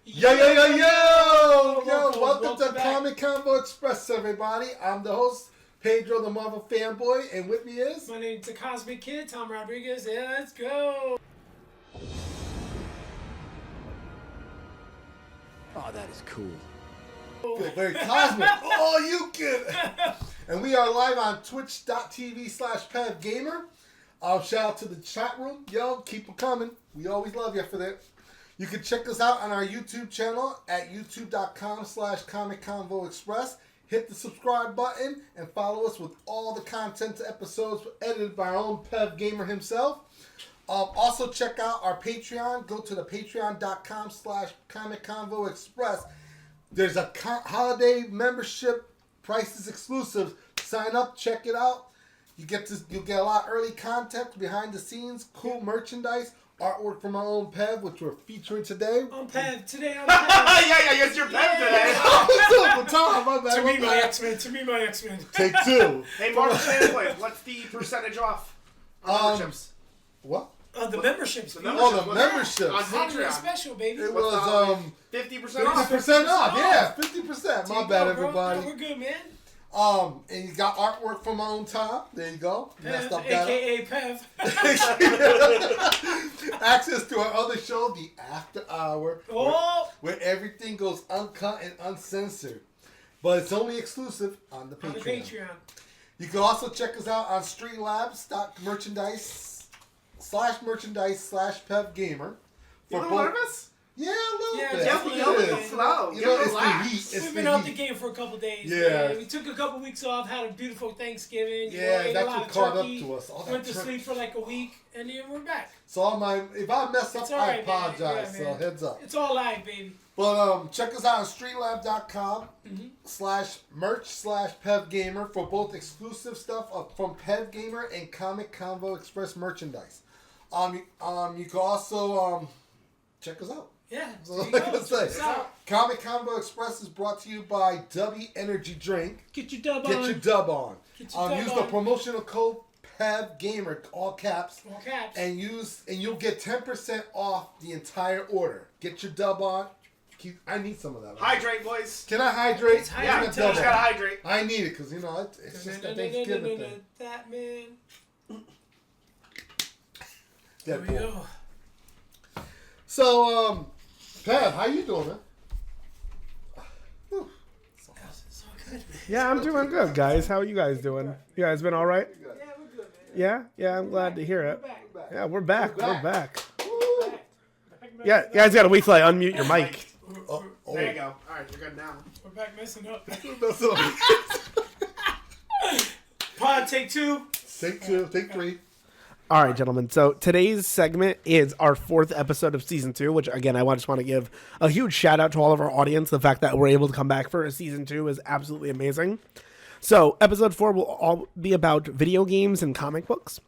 Yo, yo, yo, yo! Welcome to Comic Convo Express, everybody. I'm the host, Pedro, the Marvel fanboy, and with me is... My name's the Cosmic Kid, Tom Rodriguez, and let's go! Oh, that is cool. Feel very cosmic. Oh, you kid! And we are live on twitch.tv/PevGamer. Shout out to the chat room. Yo, keep them coming. We always love you for that. You can check us out on our YouTube channel at youtube.com/ComicConvoExpress. Hit the subscribe button and follow us with all the content episodes edited by our own Pev Gamer himself. Also check out our Patreon. Go to the patreon.com/ComicConvoExpress. There's a holiday membership. Prices exclusive. Sign up. Check it out. You'll get a lot of early content, behind the scenes, cool merchandise, artwork from our own Pev, which we're featuring today. I'm Pev. Today I'm Pev. yeah, it's your Pev today. Tom, my bad. To me, my X-Men. Take two. Hey, Marvel fanboy, what's the percentage off? Memberships. What? The memberships. The memberships. On Holiday Patreon. special, baby. It was 50% off. 50% off. Yeah, 50%. My bad, everybody. No, we're good, man. And you got artwork from my own Tom. There you go. Pev, a.k.a. Pev. Access to our other show, The After Hour, where everything goes uncut and uncensored. But it's only exclusive on the Patreon. You can also check us out on StreamLabs.merchandise/PevGamer. You a little nervous? Yeah, a little bit. Definitely slow. You know, it's relax. the heat. We've been out the game for a couple days. Yeah. Man. We took a couple weeks off, had a beautiful Thanksgiving. Yeah, that's what caught up to us. Went to sleep for like a week, and then we're back. So if I mess up, I apologize. Yeah, so heads up. It's all live, baby. But check us out on streamlab.com/merch/PevGamer for both exclusive stuff from Pev Gamer and Comic Convo Express merchandise. You can also check us out. Yeah, So like I say, Comic Convo Express is brought to you by W Energy Drink. Get your dub on. Get your dub on. Get your dub use on. the promotional code PevGamer, all caps. All caps. And you'll get 10% off the entire order. Get your dub on. I need some of that. Hydrate, boys. Can I hydrate? It's hydrate. Yeah, you just gotta hydrate. I need it because it's just a Thanksgiving thing. That man. There we go. So, Pev, how you doing, man? It's all good, man. Yeah, I'm doing good, guys. How are you guys doing? You guys been all right? Yeah, we're good, man. Yeah, I'm glad to hear it. We're back. Yeah, we're back. We're back. Woo. Yeah, you guys gotta wait till I unmute your mic. There you go. All right, you're good now. We're back messing up. That's all. Pod, take two. Take two, take three. All right, gentlemen. So today's segment is our 4th episode of season 2, which again, I just want to give a huge shout out to all of our audience. The fact that we're able to come back for a season 2 is absolutely amazing. So episode 4 will all be about video games and comic books.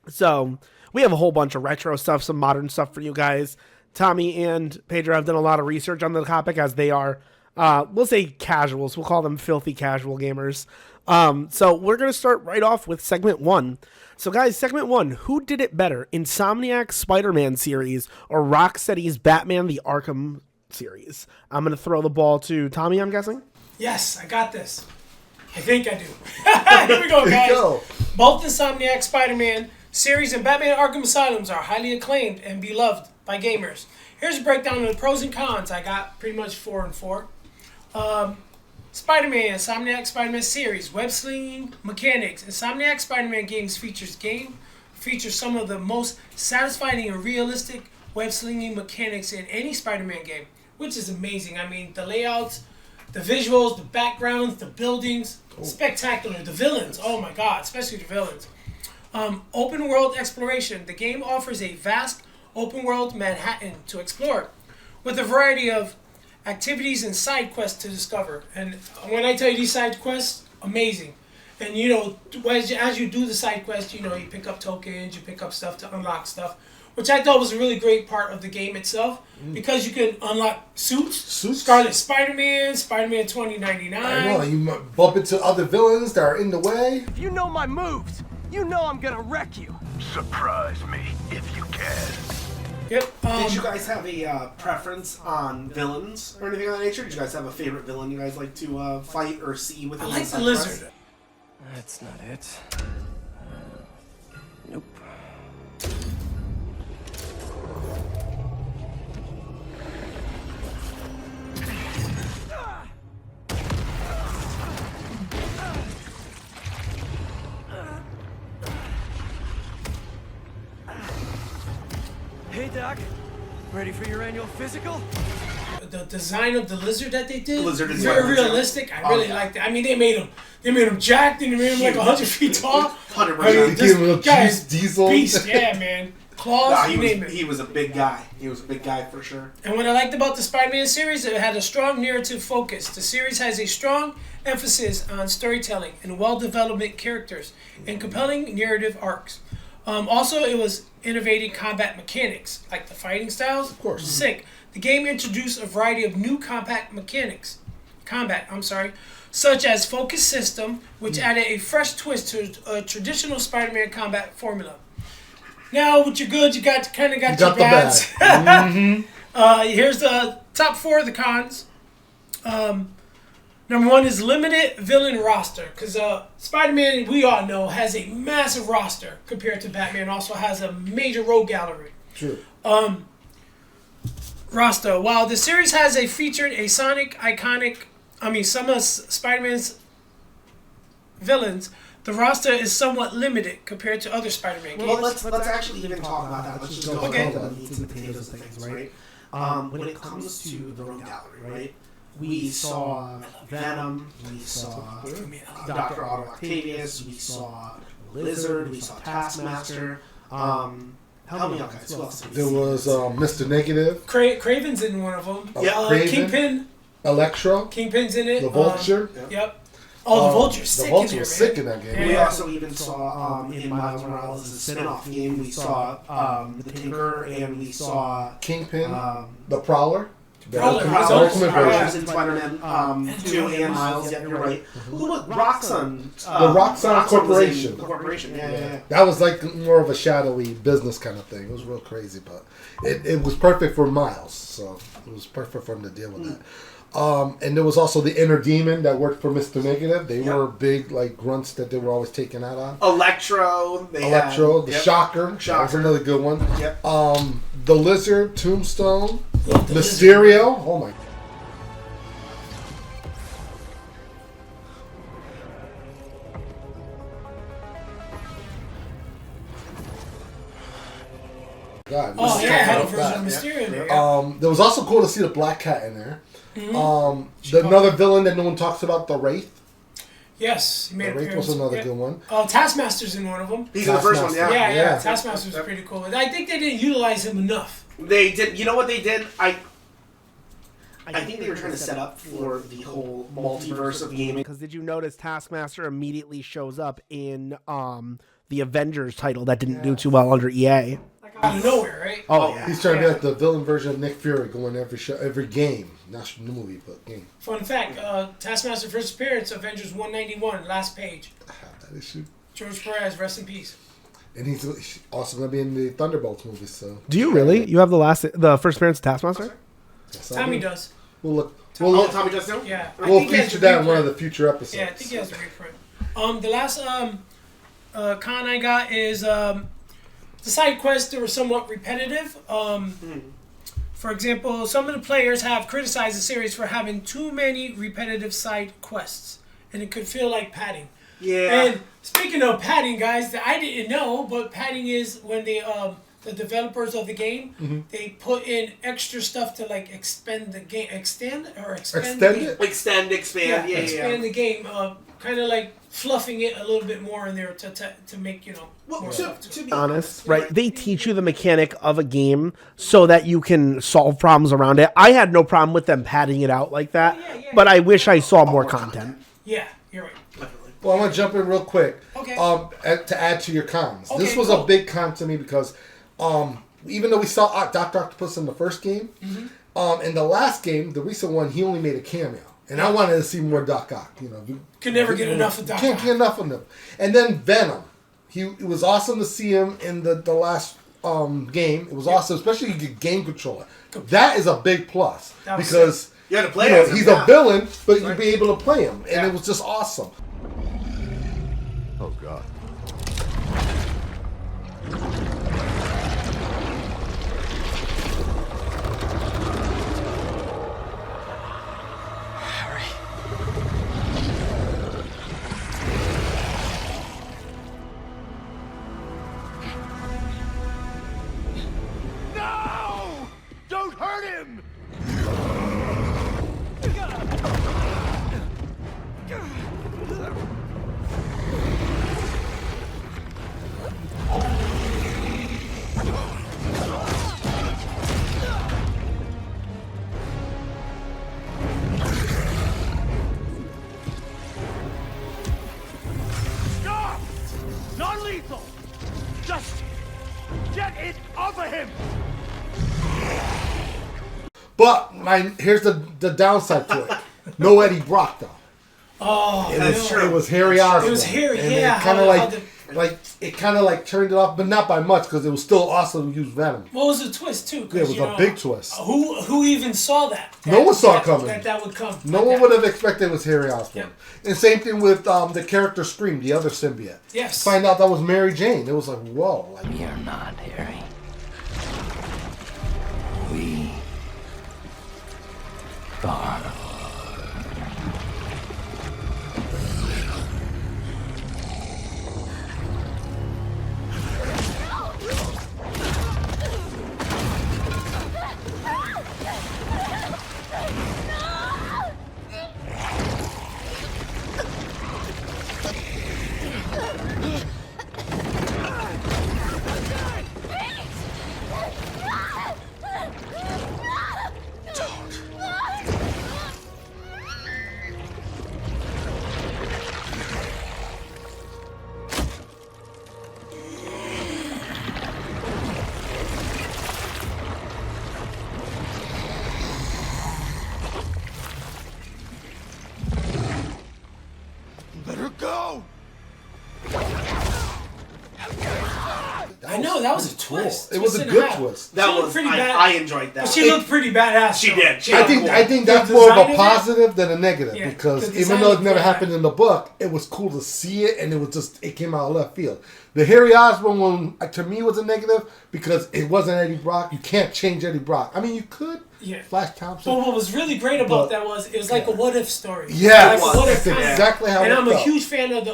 So we have a whole bunch of retro stuff, some modern stuff for you guys. Tommy and Pedro have done a lot of research on the topic as they are, we'll say casuals. We'll call them filthy casual gamers. So we're going to start right off with segment 1. So guys, segment 1, who did it better? Insomniac's Spider-Man series or Rocksteady's Batman the Arkham series? I'm going to throw the ball to Tommy, I'm guessing. Yes, I got this. I think I do. Here we go, guys. Both Insomniac Spider-Man series and Batman Arkham Asylums are highly acclaimed and beloved by gamers. Here's a breakdown of the pros and cons. I got pretty much 4 and 4. Spider-Man, Insomniac Spider-Man series, web-slinging mechanics. Insomniac Spider-Man games features some of the most satisfying and realistic web-slinging mechanics in any Spider-Man game, which is amazing. I mean, the layouts, the visuals, the backgrounds, the buildings, spectacular. The villains, oh my god, especially the villains. Open world exploration. The game offers a vast open world Manhattan to explore with a variety of activities and side quests to discover. And when I tell you these side quests, amazing. And you know, as you do the side quests, you know, you pick up tokens, you pick up stuff to unlock stuff, which I thought was a really great part of the game itself, because you can unlock suits. Scarlet Spider-Man, Spider-Man 2099. I know, you bump into other villains that are in the way. If you know my moves, you know I'm gonna wreck you. Surprise me if you can. Yep. Did you guys have a preference on villains or anything of that nature? Did you guys have a favorite villain you guys like to fight or see within I like side the quests? lizard. That's not it. Nope. Hey, Doc. Ready for your annual physical? The design of the lizard that they did, Lizard is very what- realistic. I really yeah. liked it. I mean, they made him jacked and they made him like 100 feet tall. 100%. I mean, They gave him a this guy juice is diesel. beast. Yeah, man. Claws, Nah, you name it. he was a big guy. He was a big guy for sure. And what I liked about the Spider-Man series, it had a strong narrative focus. The series has a strong emphasis on storytelling and well-developed characters and compelling narrative arcs. Also, it was innovating combat mechanics, like the fighting styles. Of course. Sick. The game introduced a variety of new combat, such as focus system, which added a fresh twist to a traditional Spider-Man combat formula. Now, with your good, you got your got the bads. bad. Here's the top 4 of the cons. Number 1 is limited villain roster, because Spider-Man, we all know, has a massive roster compared to Batman. Also has a major rogue gallery. True. Roster. While the series has featured some of Spider-Man's villains, the roster is somewhat limited compared to other Spider-Man games. Well, let's actually even talk about that. Let's just go Okay. into the meats and potatoes of things, right? When it comes to the Rogue Gallery, right? We saw Venom, we saw Dr. Otto Octavius, we saw Lizard, we saw Taskmaster. Help me out, guys. Who else? There was Mr. Negative, Craven's in one of them. Yeah, Craven. Kingpin. Electro, Kingpin's in it. the Vulture. Yep. Oh, the Vulture's sick The Vulture in there, was man. sick in that game. We Yeah. also even saw in Miles Morales' spin-off game, we saw the Tinker and we saw Kingpin, the Prowler. Prowler. The Also- Ultimate Prowler. version. in Spider-Man 2 and Miles, yeah, you're right. Who was Roxxon? The Roxxon Corporation. The corporation, yeah. That was like more of a shadowy business kind of thing. It was real crazy, but it was perfect for Miles, so it was perfect for him to deal with that. And there was also the Inner Demon that worked for Mr. Negative. They were big like grunts that they were always taking out on. Electro, The Shocker. That was another good one. Yep. The Lizard, Tombstone, Love the Mysterio. Oh my. God, Oh, this yeah, I is had a about version that. of Mysterio in there. There was also cool to see the Black Cat in there. Mm-hmm. Another villain that no one talks about, the Wraith. Yes, he made The an Wraith appearance. was another Yeah. good one. Taskmaster's in one of them. He's in the first one, Taskmaster. yeah. Yeah, Yeah. Taskmaster's pretty cool. I think they didn't utilize him enough. They did. You know what they did? I think they were trying to set up for the whole multiverse of gaming. Because did you notice Taskmaster immediately shows up in the Avengers title that didn't do too well under EA? Like out of nowhere, right? Oh, yeah. He's trying to be like the villain version of Nick Fury, going every show, every game, not the movie, but game. Fun fact, Taskmaster first appearance, Avengers 191, last page. That issue. George Perez, rest in peace. And he's also going to be in the Thunderbolts movie. So Do you really? You have the first appearance of Taskmaster? yes, I Tommy do. does. We'll look. Oh, We'll, Tommy does too? Yeah. I we'll think he has feature a that in one of reprint. the future episodes. Yeah, I think he has a reprint. The last con I got is the side quests that were somewhat repetitive. For example, some of the players have criticized the series for having too many repetitive side quests, and it could feel like padding. Yeah. And speaking of padding, guys, I didn't know, but padding is when the developers of the game they put in extra stuff to like expand the game, expand the Extend game. it? Expand, expand, yeah. expand the game, kind of like fluffing it a little bit more in there to make Well, more to, stuff to be Honest, right? They teach you the mechanic of a game so that you can solve problems around it. I had no problem with them padding it out like that, Yeah. but I wish I saw more content. Yeah, you're right. Definitely. Well, I'm going to jump in real quick. Okay. To add to your cons. Okay, This was cool. a big con to me because even though we saw Dr. Octopus in the first game, in the last game, the recent one, he only made a cameo. And I wanted to see more Doc Ock. Could never get enough of Doc Can't Ock. get enough of him. And then Venom. It was awesome to see him in the last game. It was awesome, especially you get game controller. That is a big plus because you had to play as him, he's a villain, but you'd be able to play him, and it was just awesome. Oh God. No! Don't hurt him! Stop! Non-lethal! Just get it off of him! But here's the downside to it. No Eddie Brock though. Oh, It was Harry Osborn. It was Harry, and yeah. It kind of like turned it off, but not by much because it was still awesome to use Venom. What was the twist too? Yeah, it was a big twist. Who even saw that? No one saw it coming. That would come. No one would have expected it was Harry Osborn. Yeah. And same thing with the character Scream, the other symbiote. Yes. Find out that was Mary Jane. It was like, whoa. Like, We are not Harry. We are. Let her go! I know that was a twist. It was a Twist and good half. twist. That She looked was pretty I, bad. I enjoyed that. But she looked pretty badass. She though. did. She I looked think cool. I think that's The more of design a of it? positive than a negative Yeah, because the even design though it of never it. happened in the book, it was cool to see it and it came out of left field. The Harry Osborn one to me was a negative because it wasn't Eddie Brock. You can't change Eddie Brock. I mean, you could. Yeah. Flash Thompson. But what was really great about that was it was like a what if story. Yeah, Like a what if that's kind of- exactly how And it I'm a felt. huge fan of the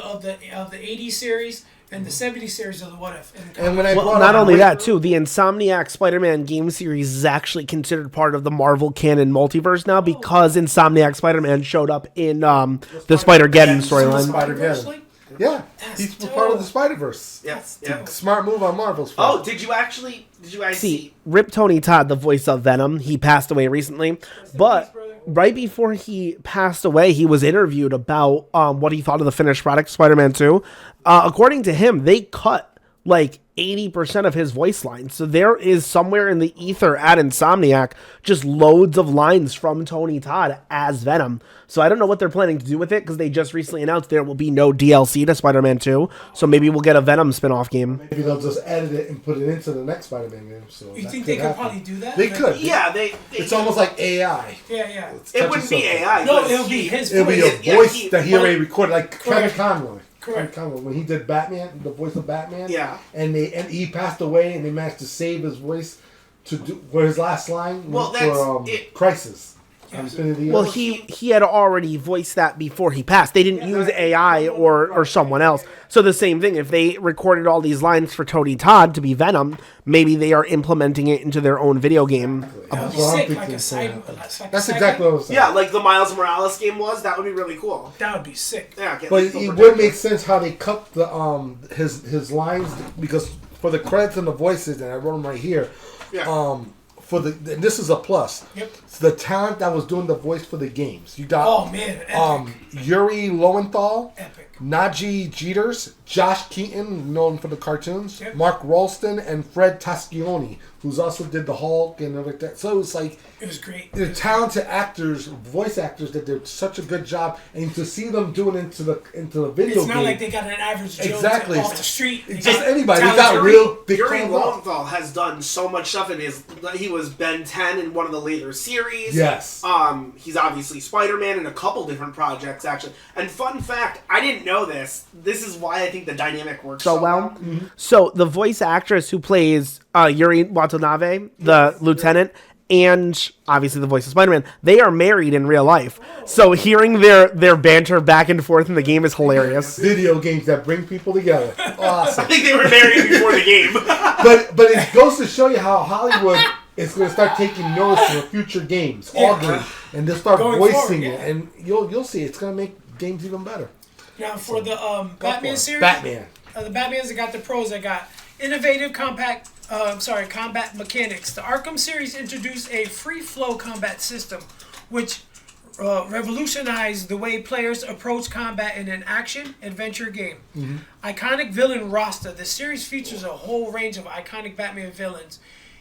80s series and the 70s series of the what if. And when I Well, brought not up only Ray- that, too, the Insomniac Spider-Man game series is actually considered part of the Marvel canon multiverse now because Insomniac Spider-Man showed up in the Spider-Geddon storyline. Spider-Geddon. Like, Yeah, That's he's dope. part of the Spider-Verse. Yes. That's Yeah. dope. Smart move on Marvel's part. Oh, did you guys See, Rip Tony Todd, the voice of Venom, he passed away recently, but right before he passed away, he was interviewed about what he thought of the finished product, Spider-Man 2. According to him, they cut like 80% of his voice lines. So there is somewhere in the ether at Insomniac just loads of lines from Tony Todd as Venom. So I don't know what they're planning to do with it because they just recently announced there will be no DLC to Spider-Man 2. So maybe we'll get a Venom spin-off game. Maybe they'll just edit it and put it into the next Spider-Man game. So You that think they could happen. probably do that? They Like, could. Yeah, they It's almost like AI. Yeah. it wouldn't be AI. No, because it'll be his It'll be voice. a Yeah, voice he- that he already recorded, like Kevin Correct. Conroy. Correct. Kevin Conroy, when he did Batman, the voice of Batman. Yeah. And he passed away, and they managed to save his voice to do for his last line. Well, for, that's it. Crisis. Infinity Well, War. he had already voiced that before he passed. They didn't use AI or someone else. So the same thing, if they recorded all these lines for Tony Todd to be Venom, maybe they are implementing it into their own video game. That would be Well, I'm sick. thinking Like a so. side. That's exactly what I was saying. Yeah, like the Miles Morales game was. That would be really cool. That would be sick. Yeah, get But lethal it protector. would make sense how they cut the his lines because for the credits and the voices, and I wrote them right here. Yeah. For the and this is a plus. Yep. It's the talent that was doing the voice for the games. You got Oh man, epic. Yuri Lowenthal, Epic. Najee Jeters, Josh Keaton, known for the cartoons, Yep. Mark Rolston, and Fred Toscioni, who's also did the Hulk and everything like that. So it was like It was great. they're talented actors, voice actors that did such a good job, and to see them doing into the video It's not game, like they got an average Joe Exactly. off the street. They just got anybody. They talented got real big Yuri Convo. Lowenthal has done so much stuff in his. He was Ben 10 in one of the later series. Yes. He's obviously Spider-Man in a couple different projects actually. And fun fact, I didn't know this. This is why I think the dynamic works So well. So the voice actress who plays Yuri Watanabe, the lieutenant, and obviously the voice of Spider-Man, they are married in real life. So hearing their banter back and forth in the game is hilarious. Video games that bring people together. Awesome. I think they were married before the game. But it goes to show you how Hollywood is going to start taking notice for future games, all games, and they'll start Going voicing forward, it, and you'll see it's going to make games even better. Now for the Batman series, Batman. The Batmans that got the pros, that got innovative combat mechanics. The Arkham series introduced a free flow combat system, which revolutionized the way players approach combat in an action adventure game. Iconic villain roster. The series features a whole range of iconic Batman villains,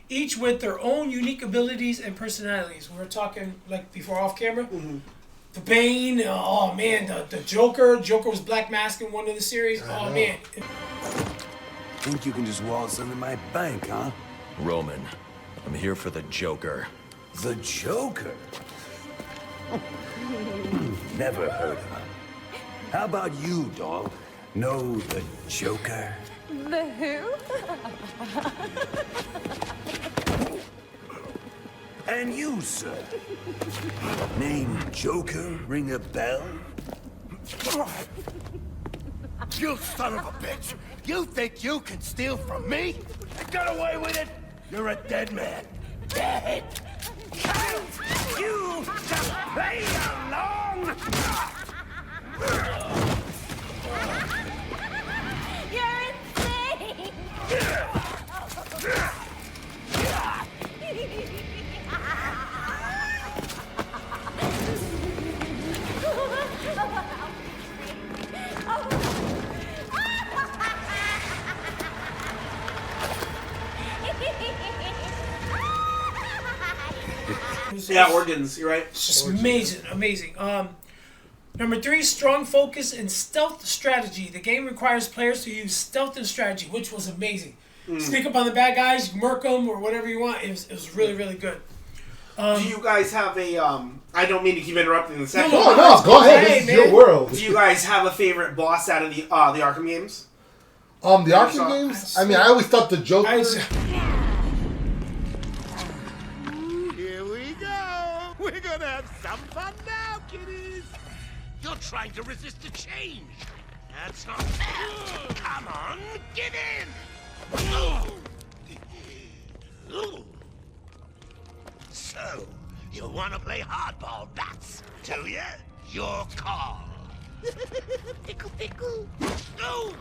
each with their own unique abilities and personalities. We were talking like before off camera. The Bane, oh man, the Joker. Joker was Black Mask in one of the series. Oh man. Think you can just waltz into my bank, huh? Roman, I'm here for the Joker. The Joker? Never heard of him. How about you, dog? Know the Joker? The who? And you, sir? Name Joker ring a bell? You son of a bitch! You think you can steal from me? Get away with it! You're a dead man. Dead! Can't you just play along? You're insane! Yeah, organs. You're right. It's just amazing. Number 3, strong focus and stealth strategy. The game requires players to use stealth and strategy, which was amazing. Sneak up on the bad guys, murk them, or whatever you want. It was really, really good. Do you guys have a? I don't mean to keep interrupting the section. No, go ahead. Hey, This is your man. world. Do you guys have a favorite boss out of the Arkham games? The Arkham games. I mean, I always thought the Joker. Here we go! We're gonna have some fun now, kiddies! You're trying to resist the change! That's not fair! Come on, get in! So, you wanna play hardball, bats, do ya? Your call! Pickle, pickle! No!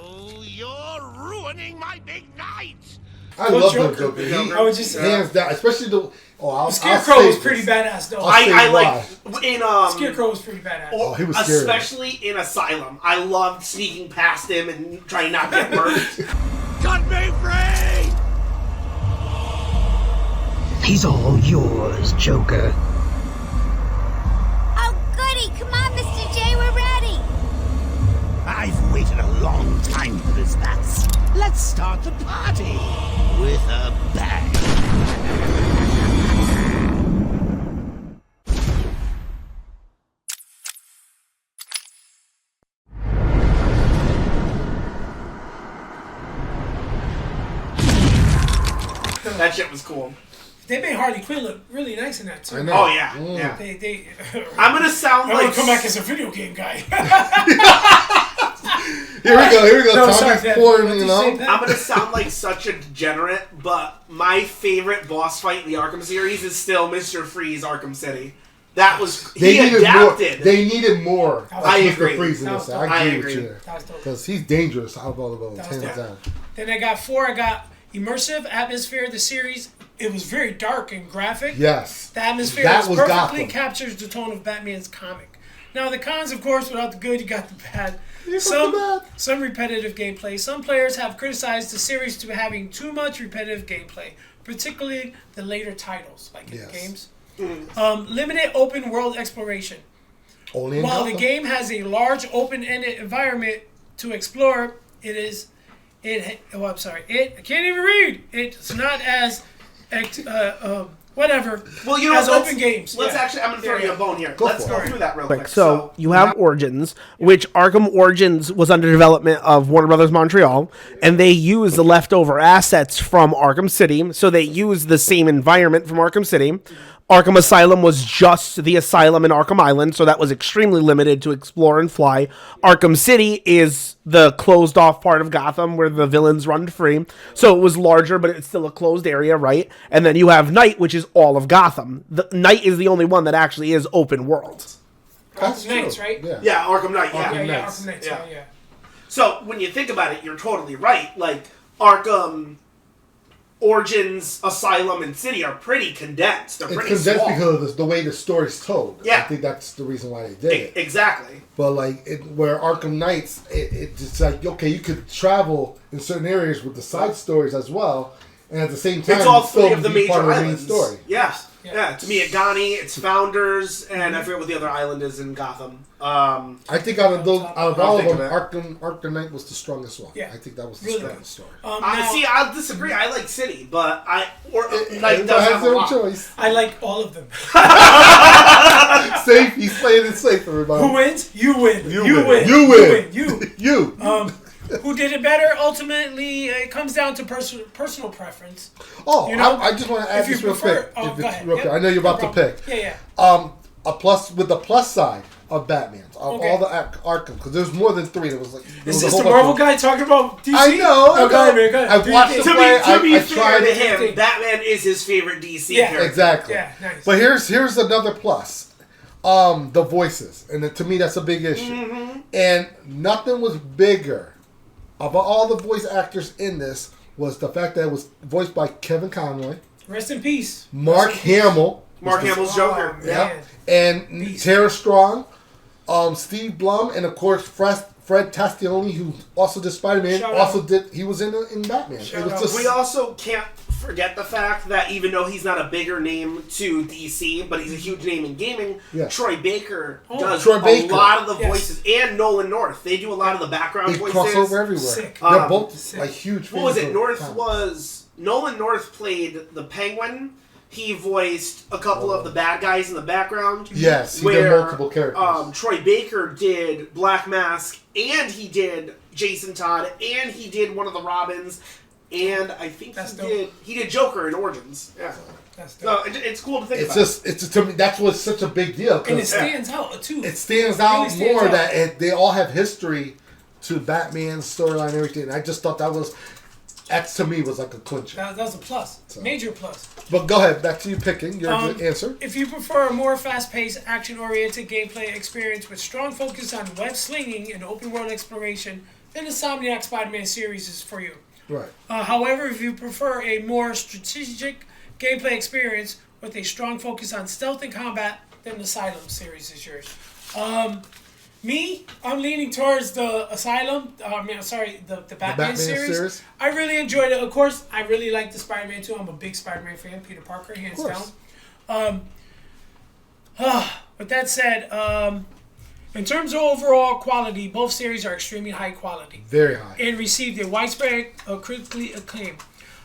Oh, you're ruining my big night! I love the Joker. Joker. I was just Hands down, especially the. Oh, I'll Scarecrow say was this. pretty badass though. I'll say I why. like in Scarecrow was pretty badass. Oh, he was scary. especially in Asylum. I loved sneaking past him and trying not to get murdered. Cut me free! He's all yours, Joker. Oh, goody! Come on, Mr. J, we're ready! I've waited a long time for this, bats. Let's start the party with a bang. That shit was cool. They made Harley Quinn look really nice in that too. I know. Oh yeah, yeah. They I'm gonna sound I like want to come back as a video game guy. Here we go. No, sorry, Tommy's Pat. pouring What did it you say, out. Pat? I'm gonna sound like such a degenerate, but my favorite boss fight in the Arkham series is still Mr. Freeze Arkham City. That was he adapted. More. They needed more. I Mr. agree. Freeze in this. I agree with you there. That was dope. Because he's dangerous out of all of those. That was Hands dope. down. Then I got 4. I got immersive atmosphere. The series, it was very dark and graphic. Yes. The atmosphere That was was perfectly Gotham. captures the tone of Batman's comic. Now the cons, of course, without the good, you got the bad. You got the bad. Some repetitive gameplay. Some players have criticized the series to having too much repetitive gameplay, particularly the later titles, like in games. Limited open world exploration. Only in While Gotham. the game has a large open-ended environment to explore, it I can't even read. It's not as whatever. Well, you know, as open games. Let's actually, I'm going to throw you a bone here. Go Let's for go it. through that real quick. So you have Origins, which Arkham Origins was under development of Warner Brothers Montreal, and they used the leftover assets from Arkham City. So they used the same environment from Arkham City. Arkham Asylum was just the asylum in Arkham Island, so that was extremely limited to explore and fly. Arkham City is the closed off part of Gotham where the villains run free. So it was larger, but it's still a closed area, right? And then you have Night, which is all of Gotham. The Night is the only one that actually is open world. That's Arkham Knights, true. right? Yeah, Arkham Knight, yeah. Yeah, Knights. Arkham Knights. Yeah. Yeah. So when you think about it, you're totally right. Like, Arkham, Origins, Asylum, and City are pretty condensed. They're It's pretty condensed small. because of the way the story's told. Yeah. I think that's the reason why they did it. Exactly. But like where Arkham Knights, it's like, okay, you could travel in certain areas with the side stories as well, and at the same time, It's all still three of the be major part of the main islands. story. Yeah. It's Miyagani, it's Founders, and I forget what the other island is in Gotham. I think out of those, out of all of think them, of Arkham Knight was the strongest one. Yeah. I think that was the Really strongest story. I'll disagree. I like City, but Night Everybody does has have a their lot. choice. I like all of them. Safe. He's playing it safe, everybody. Who wins? You win. You win. win. You win. You. You. Who did it better? Ultimately, it comes down to personal preference. Oh, You know, I just want to add if you this real prefer- quick. oh, If go it's ahead. real Yep. quick. I know you're about No to problem. pick. Yeah. A plus with the plus side of Batman of Okay. all the Arkham, because there's more than three. There was like there Is was a this whole the bunch Marvel of- guy talking about DC? I know. Oh, go ahead, man, go ahead. I've Do watched your the thing. play. To be I fair tried to it. him, Batman is his favorite DC character. Exactly. Yeah, nice. But here's another plus. The voices, and to me that's a big issue. Mm-hmm. And nothing was bigger of all the voice actors in this was the fact that it was voiced by Kevin Conroy, Rest in peace. Mark Hamill, Mark Hamill's Joker. Oh, yeah, man. and Beast. Tara Strong, Steve Blum, and of course Fred Tastioni, who also did Spider-Man. Shout Also out. did he was in Batman. Shout it was out. just We also can't forget the fact that even though he's not a bigger name to DC, but he's a huge name in gaming, Yeah. Troy Baker Oh. does Troy a Baker. lot of the Yes. voices, and Nolan North. They do a lot of the background they voices. cross over everywhere. Sick. They're both Sick. like huge. What was fans it? of North comics. was Nolan North played the Penguin. He voiced a couple of the bad guys in the background. Yes, he where, did multiple characters. Troy Baker did Black Mask, and he did Jason Todd, and he did one of the Robins, and I think That's he dope. did Joker in Origins. Yeah, That's so dope. it's cool to think It's about. just to me that's what's such a big deal. 'Cause And it stands out, too. it stands It out really stands more out. that they all have history to Batman's storyline and everything. And I just thought that to me was like a clincher. That was a plus. Major plus. But go ahead, back to you picking your answer. If you prefer a more fast-paced, action-oriented gameplay experience with strong focus on web slinging and open-world exploration, then the Insomniac Spider-Man series is for you. Right. However, if you prefer a more strategic gameplay experience with a strong focus on stealth and combat, then the Asylum series is yours. I'm leaning towards the Asylum. The Batman series. I really enjoyed it. Of course, I really like the Spider-Man too. I'm a big Spider-Man fan. Peter Parker, hands down. With that said, in terms of overall quality, both series are extremely high quality. Very high. And received a widespread critically acclaim.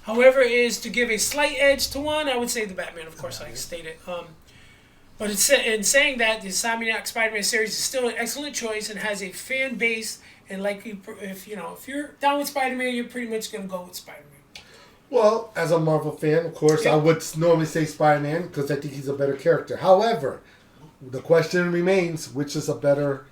However, is to give a slight edge to one, I would say the Batman, of course, like I stated. But in saying that, the Insomniac Spider-Man series is still an excellent choice and has a fan base. And if you're down with Spider-Man, you're pretty much gonna go with Spider-Man. Well, as a Marvel fan, of course, I would normally say Spider-Man because I think he's a better character. However, the question remains, which is a better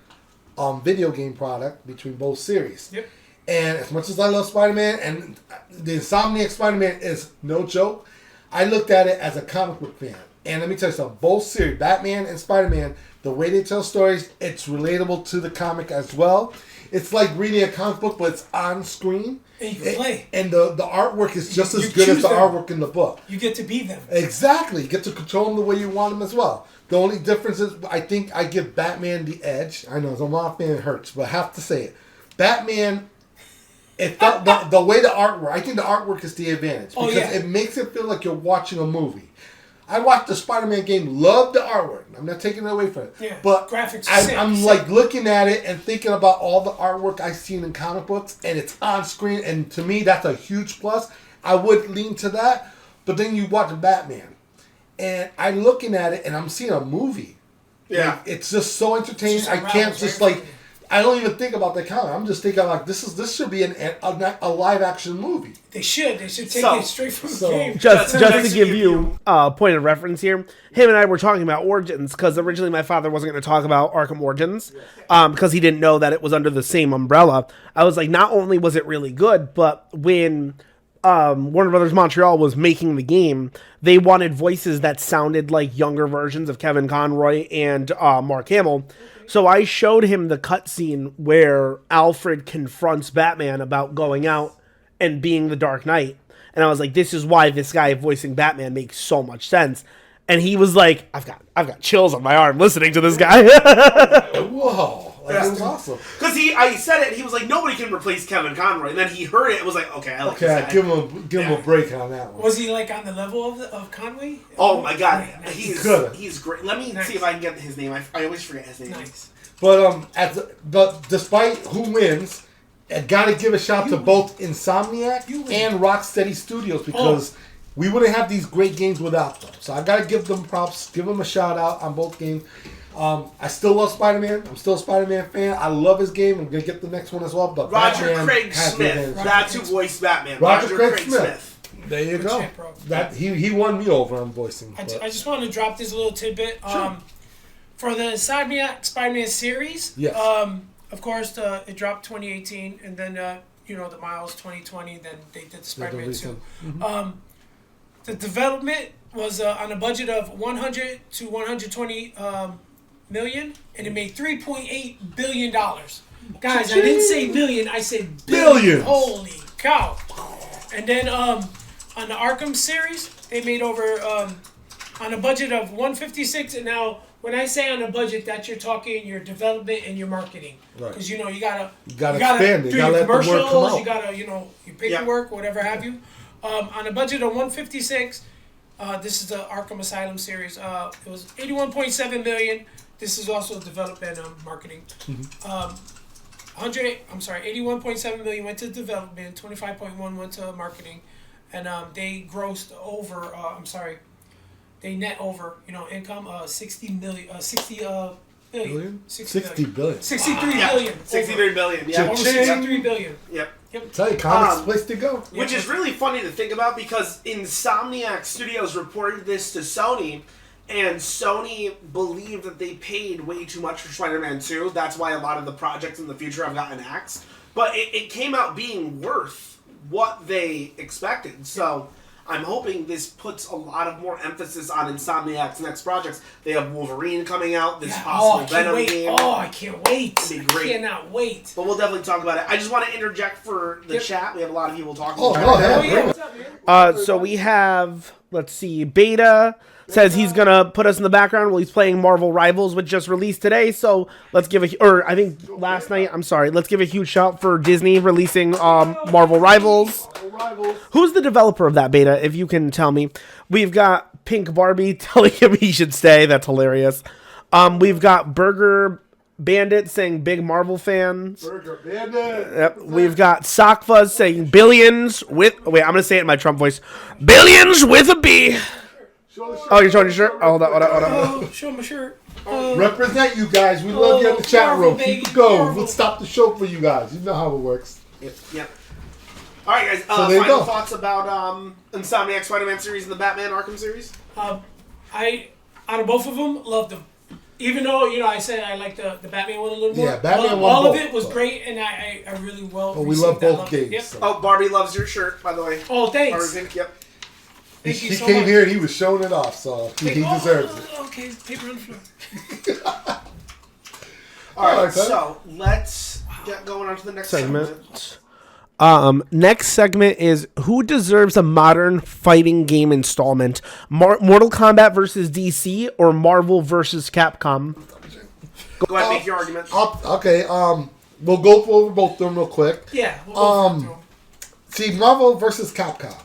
video game product between both series? Yep. And as much as I love Spider-Man, and the Insomniac Spider-Man is no joke, I looked at it as a comic book fan. And let me tell you something, both series, Batman and Spider-Man, the way they tell stories, it's relatable to the comic as well. It's like reading a comic book, but it's on screen. And you can play. And the artwork is just as You good as choose the them. artwork in the book. You get to be them. Exactly. You get to control them the way you want them as well. The only difference is I think I give Batman the edge. I know, as a lot of fan, it hurts, but I have to say it. Batman, it felt the way the artwork, I think the artwork is the advantage. Because it makes it feel like you're watching a movie. I watched the Spider-Man game, loved the artwork. I'm not taking it away from it. Yeah, but graphics I'm like looking at it and thinking about all the artwork I've seen in comic books, and it's on screen, and to me, that's a huge plus. I would lean to that, but then you watch Batman, and I'm looking at it, and I'm seeing a movie. Yeah. Like, it's just so entertaining. Just I can't just right? like... I don't even think about the comic. I'm just thinking like this should be a live action movie. They should take it straight from the game. Just to give you a point of reference here, him and I were talking about Origins because originally my father wasn't going to talk about Arkham Origins because he didn't know that it was under the same umbrella. I was like, not only was it really good, but when Warner Brothers Montreal was making the game, they wanted voices that sounded like younger versions of Kevin Conroy and Mark Hamill. So I showed him the cutscene where Alfred confronts Batman about going out and being the Dark Knight. And I was like, this is why this guy voicing Batman makes so much sense. And he was like, I've got chills on my arm listening to this guy. Whoa. Like, it was awesome. Because I said it, and he was like, nobody can replace Kevin Conroy. And then he heard it, and was like, okay, I like this guy. give him a break on that one. Was he like on the level of Conway? Oh my god, Nice. he's great. Let me see if I can get his name. I always forget his name. Nice. But despite who wins, I gotta give a shout to both Insomniac and Rocksteady Studios because we wouldn't have these great games without them. So I gotta give them props, give them a shout out on both games. I still love Spider-Man. I'm still a Spider-Man fan. I love his game. I'm gonna get the next one as well. But Roger Batman Craig has Smith. the advantage. That's who voiced Batman. Roger Craig Smith. There you go. Shit, bro. That he won me over on voicing. I just want to drop this little tidbit. Sure. For the Insomniac Spider-Man series, Yes. of course, it dropped 2018, and then the Miles 2020. Then they did the Spider-Man 2. The development was on a budget of 100 to 120 million, and it made $3.8 billion. Guys, I didn't say million, I said billion. Holy cow! And then on the Arkham series, they made over on a budget of 156. And now, when I say on a budget, that you're talking your development and your marketing, because you gotta expand it. do You gotta your let the work come commercials, out. you gotta your paperwork, whatever have you. On a budget of 156, this is the Arkham Asylum series. It was 81.7 million. This is also development and marketing. 81.7 million went to development, 25.1 went to marketing, and they grossed over. They net over income 60 billion. 63 billion. 63 billion. 63 billion. Yeah. Over 63 billion. Yep. Tell you, comics is the place to go. Which is really funny to think about because Insomniac Studios reported this to Sony, and Sony believed that they paid way too much for Spider-Man 2. That's why a lot of the projects in the future have gotten axed. But it came out being worth what they expected. So I'm hoping this puts a lot of more emphasis on Insomniac's next projects. They have Wolverine coming out, this possible Venom game. Oh, I can't wait. It'll be great. I cannot wait. But we'll definitely talk about it. I just want to interject for the chat. We have a lot of people talking Oh, about go it. ahead. What's up, man? So we have, let's see, Beta says he's going to put us in the background while he's playing Marvel Rivals, which just released today. So let's give I think last night, let's give a huge shout for Disney releasing Marvel Rivals. Who's the developer of that beta, if you can tell me? We've got Pink Barbie telling him he should stay. That's hilarious. We've got Burger Bandit saying big Marvel fans. Burger Bandit. Yep. We've got Sockfuzz saying billions with... Wait, I'm going to say it in my Trump voice. Billions with a B. Oh, you're showing your shirt? Oh, hold on. Oh, show my shirt. Represent you guys. We love you in the chat Marvel, room. baby, Keep it going. Marvel. We'll stop the show for you guys. You know how it works. Yep. All right, guys. So there you Final go. thoughts about Insomniac Spider-Man series and the Batman Arkham series? I out of both of them, loved them. Even though I said I like the Batman one a little more. Yeah, Batman all won of both, it was but- great, and I really well. But we received love that. both Loved it. games. Yep. so. Oh, Barbie loves your shirt, by the way. Oh, thanks. Barbie Pink, yep. He Thank you so came much. here and he was showing it off, so he deserves it. Okay, paper on the floor. All right, Alright, so let's get going on to the next segment. Next segment is who deserves a modern fighting game installment? Mortal Kombat versus DC or Marvel versus Capcom? Go ahead, make your argument. Okay, we'll go over both of them real quick. Yeah. We'll go through them. See, Marvel versus Capcom.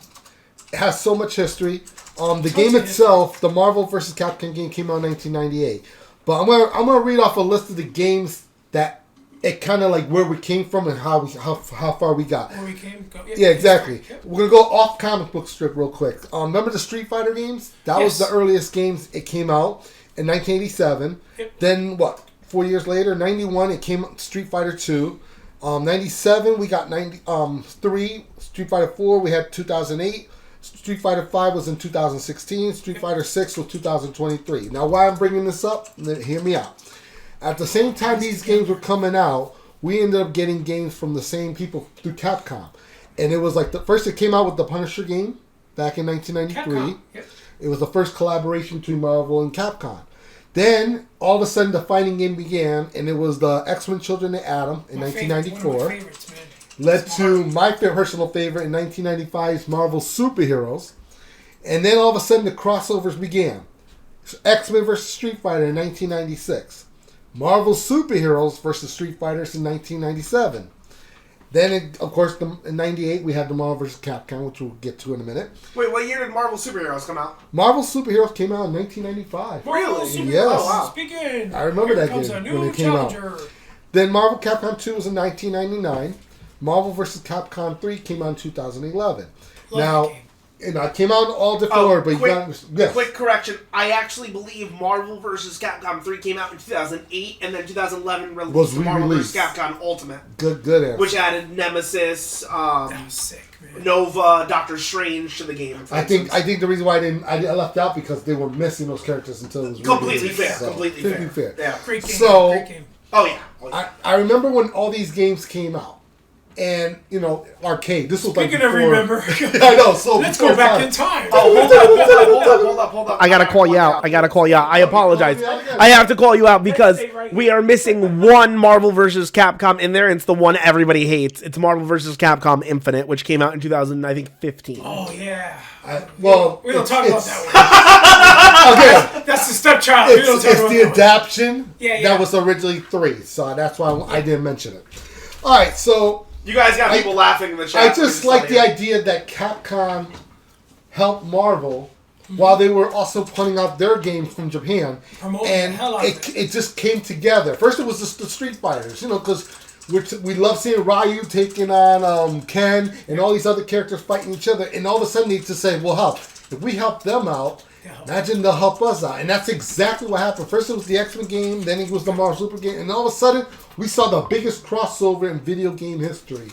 It has so much history. The game itself, the Marvel versus Capcom game came out in 1998. But I'm gonna read off a list of the games that it kind of like where we came from and how far we got. Where we came? Yeah, exactly. Yep. We're gonna go off comic book strip real quick. Remember the Street Fighter games? That was the earliest games. It came out in 1987. Yep. Then what? 4 years later, 91, it came out Street Fighter 2. 97, we got 3. Street Fighter 4, we had 2008. Street Fighter 5 was in 2016. Street Fighter 6 was 2023. Now, why I'm bringing this up? Hear me out. At the same time these games were coming out, we ended up getting games from the same people through Capcom. And it was like first it came out with the Punisher game back in 1993. Yep. It was the first collaboration between Marvel and Capcom. Then, all of a sudden, the fighting game began, and it was the X-Men Children of Atom in 1994. Led to my personal favorite in 1995's Marvel Superheroes. And then, all of a sudden, the crossovers began. X-Men versus Street Fighter in 1996. Marvel Superheroes versus Street Fighters in 1997. Then, of course, in 98, we had the Marvel vs. Capcom, which we'll get to in a minute. Wait, what year did Marvel Superheroes come out? Marvel Superheroes came out in 1995. Really? Yes. Oh, wow. Speaking. I remember that game when it came out. Then Marvel Capcom 2 was in 1999. Marvel vs. Capcom 3 came out in 2011. Now, it came out in all different order, but quick correction. I actually believe Marvel vs. Capcom 3 came out in 2008, and then 2011 released Marvel vs. Capcom Ultimate. Good answer. Which added Nemesis, that was sick, man. Nova, Doctor Strange to the game. I think the reason why I left out because they were missing those characters until it was completely fair. Completely fair. Yeah. Great game. So, great game. Oh yeah. I remember when all these games came out. And, arcade. This was Speaking of remember. I know. So let's go back in time. Oh, hold up. I gotta call you out. I apologize. I have to call you out because we are missing one Marvel vs. Capcom in there. And it's the one everybody hates. It's Marvel vs. Capcom Infinite, which came out in 2015. Oh, yeah. We don't talk about that one. Okay. That's the stepchild. It's the adaptation that was originally 3. So that's why I didn't mention it. All right, so... You guys got people laughing in the chat. I just like the idea that Capcom helped Marvel while they were also putting out their games from Japan. And it just came together. First it was just the Street Fighters, because we love seeing Ryu taking on Ken and all these other characters fighting each other. And all of a sudden they just say, well, if we help them out, imagine they'll help us out. And that's exactly what happened. First it was the X-Men game, then it was the Marvel Super game, and all of a sudden we saw the biggest crossover in video game history.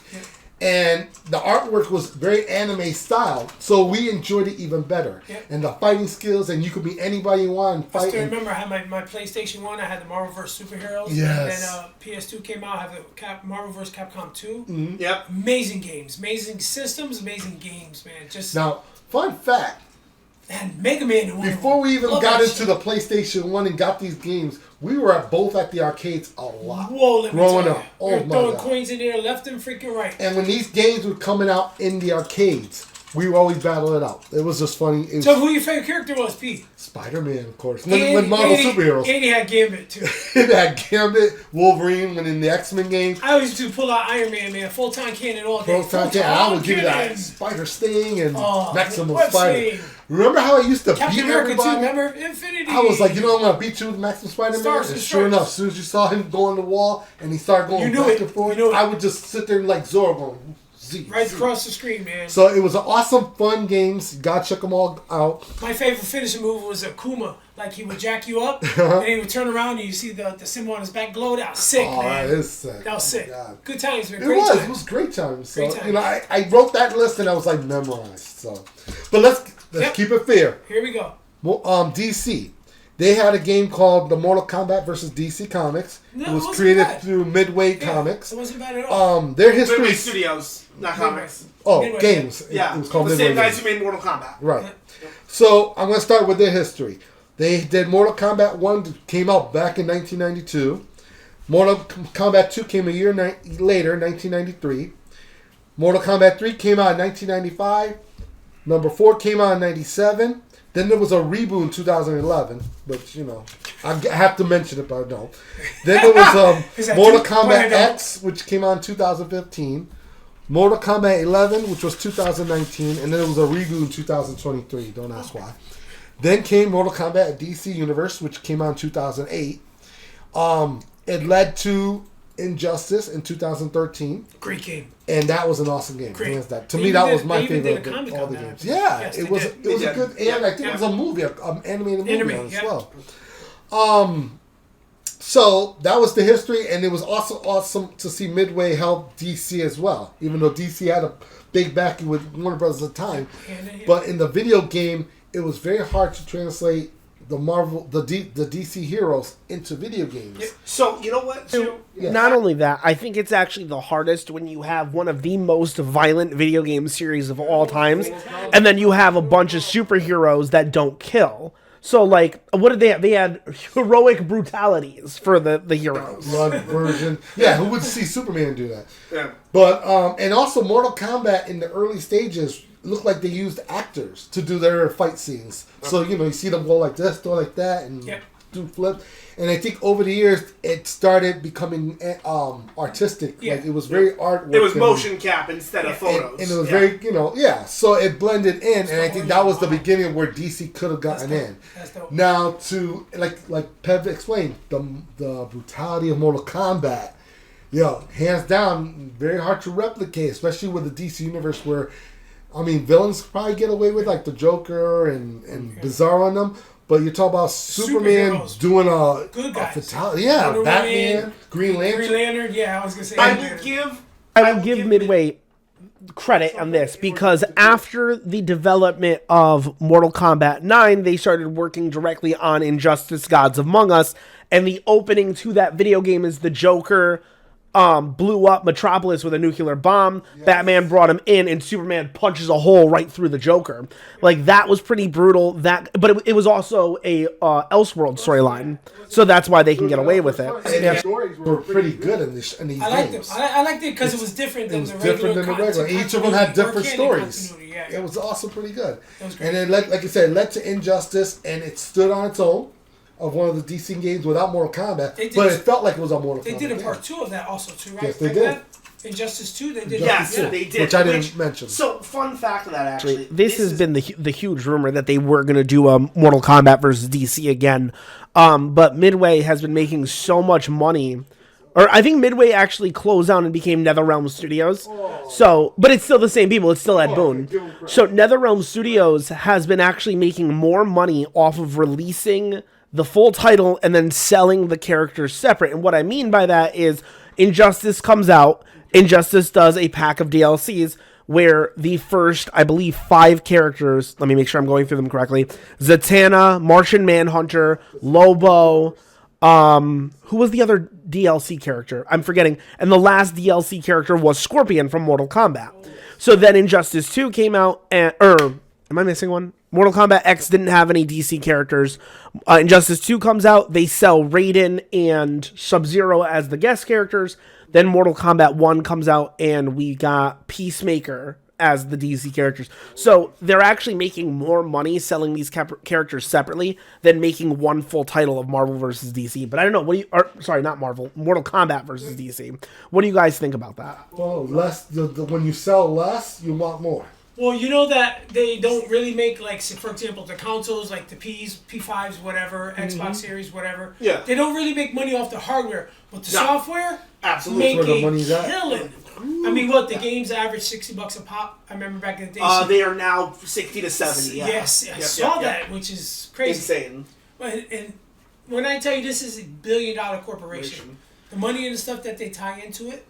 And the artwork was very anime style, so we enjoyed it even better. And the fighting skills, and you could be anybody you want and fight. I still remember I had my PlayStation 1, I had the Marvel vs. Superheroes. Yes. And then PS2 came out, I have the Marvel vs. Capcom 2. Mm-hmm. Yep. Amazing games, amazing systems, amazing games, man. Now, fun fact. And Mega Man. Before we even got into the PlayStation 1 and got these games, we were both at the arcades a lot. Whoa, growing up. We were throwing coins in there left and freaking right. And when these games were coming out in the arcades, we would always battle it out. It was just funny. So who your favorite character was, Pete? Spider-Man, of course. When Marvel Superheroes. And he had Gambit, too. It had Gambit, Wolverine, when in the X-Men game. I always do pull out Iron Man, full-time cannon all day. Full-time cannon. I would give you that Spider Sting and Maximus Spider. Remember how I used to Captain beat America everybody? too, remember? Infinity. I was like, I'm going to beat you with Maximus Spider-Man. And sure enough, as soon as you saw him go on the wall and he started going back and forth, I would just sit there like Zorro going, right across the screen, man. So it was an awesome, fun games. God, check them all out. My favorite finishing move was Akuma. Like, he would jack you up, and he would turn around, and you see the symbol on his back glow. That was sick, man. That is sick. That was sick. Good times, man. It was great times. So, I wrote that list, and I was, memorized. So, but let's keep it fair. Here we go. Well, DC. They had a game called the Mortal Kombat versus DC Comics. No, it was created through Midway Comics. It wasn't bad at all. Their history. Midway Studios, not comics. Oh, games. Yeah, it was called the Midway same guys games. who made Mortal Kombat. Right. So I'm going to start with their history. They did Mortal Kombat 1, came out back in 1992. Mortal Kombat 2 came a year later, 1993. Mortal Kombat 3 came out in 1995. Number 4 came out in 97. Then there was a reboot in 2011, but I have to mention it, but I don't. Then there was Mortal Kombat X, which came out in 2015. Mortal Kombat 11, which was 2019, and then there was a reboot in 2023. Don't ask why. Then came Mortal Kombat DC Universe, which came out in 2008. It led to Injustice in 2013. Great game. And that was an awesome game. Hands down. To They me, even that did- was my they even favorite did a of comic all on the that. games. Yeah, Yes, it they was. did. It was They a good, did. and I think it was a movie, an animated movie Anime, on it yeah. as well. So that was the history, and it was also awesome to see Midway help DC as well. Even though DC had a big backing with Warner Brothers at the time, but in the video game, it was very hard to translate the Marvel, the DC heroes into video games. So you know what? Not only that, I think it's actually the hardest when you have one of the most violent video game series of all times, and then you have a bunch of superheroes that don't kill. So, like, what did they have? They had heroic brutalities for the heroes. Blood version. Yeah, who would see Superman do that? Yeah. But, and also Mortal Kombat in the early stages looked like they used actors to do their fight scenes. So, you see them go like this, go like that, and do flip. And I think over the years, it started becoming artistic. Yeah. Like, it was very artwork. It was motion cap instead of photos. And it was very, so it blended in, and I think that was the beginning of where DC could have gotten in. That's dope. Now, to, like Pev explained, the brutality of Mortal Kombat, hands down, very hard to replicate, especially with the DC universe where, villains probably get away with, like the Joker and Bizarro on them. But you talk about Superman Superheroes. doing a Good guys. fatality. Yeah, Wonder Batman, Woman, Green Lantern. Green Lantern, yeah, I was gonna say. I will give Midway credit on this because after the development of Mortal Kombat 9, they started working directly on Injustice Gods Among Us, and the opening to that video game is the Joker blew up Metropolis with a nuclear bomb. Yes. Batman brought him in, and Superman punches a hole right through the Joker. Like, that was pretty brutal. But it was also a Elseworld storyline, so that's why they can get away with it. And the stories were pretty good in these games. I liked it. I liked it because it was different than the regular. Each of them had different continuity. stories. Yeah. It was also pretty good. It was great. And then, like I said, it led to Injustice, and it stood on its own of one of the DC games without Mortal Kombat, but it felt like it was a Mortal Kombat. They did a part 2 of that also too, right? Yes, they did. Injustice 2, they did. Yes, that. they did. Which I didn't mention. So, fun fact of that, actually. This has been the huge rumor that they were going to do a Mortal Kombat versus DC again. But Midway has been making so much money. Or I think Midway actually closed down and became NetherRealm Studios. So, but it's still the same people. It's still Ed Boon. So NetherRealm Studios has been actually making more money off of releasing the full title and then selling the characters separate. And what I mean by that is Injustice comes out. Injustice does a pack of DLCs where the first, I believe, 5 characters, let me make sure I'm going through them correctly, Zatanna, Martian Manhunter, Lobo, who was the other DLC character? I'm forgetting. And the last DLC character was Scorpion from Mortal Kombat. So then Injustice 2 came out, and, am I missing one? Mortal Kombat X didn't have any DC characters. Injustice 2 comes out. They sell Raiden and Sub-Zero as the guest characters. Then Mortal Kombat 1 comes out, and we got Peacemaker as the DC characters. So they're actually making more money selling these characters separately than making one full title of Marvel versus DC. But I don't know. Not Marvel. Mortal Kombat versus DC. What do you guys think about that? Well, when you sell less, you want more. Well, you know that they don't really make, like, for example, the consoles, like the P5s, whatever, Xbox Series, whatever. Yeah. They don't really make money off the hardware, but the software, absolutely, make where the money's at. killing. I mean, the games average $60 a pop. I remember back in the day. They are now 60 to 70. Yeah. Yes, I saw that, which is crazy. Insane. And when I tell you this is a billion-dollar corporation, the money and the stuff that they tie into it.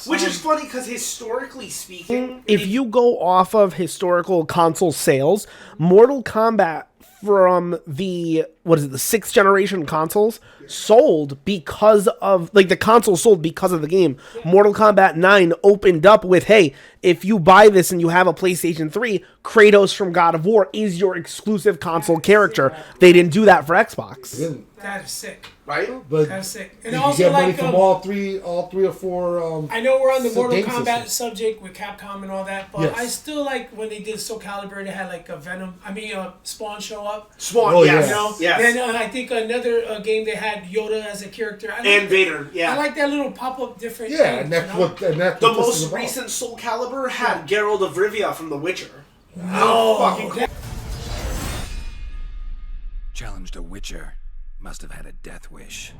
Which is funny because historically speaking, if you go off of historical console sales, Mortal Kombat from the 6th generation consoles sold because of, like, the console sold because of the game. Mortal Kombat 9 opened up with, hey, if you buy this and you have a PlayStation 3, Kratos from God of War is your exclusive console character. They didn't do that for Xbox. That is sick. Right? But That's sick. And you also get money like from all three or four. I know we're on the Mortal game Kombat systems. subject with Capcom and all that, but Yes. I still like when they did Soul Calibur. They had like a Spawn show up. Spawn, Oh, yes. yeah. You know, Yes. Then I think another game they had Yoda as a character. I And like Vader, yeah. I like that little pop up different. Yeah, thing, and that's you know? what The this is most about. recent Soul Calibur had Geralt of Rivia from The Witcher. No, Fucking cool. Challenged a Witcher. Must have had a death wish.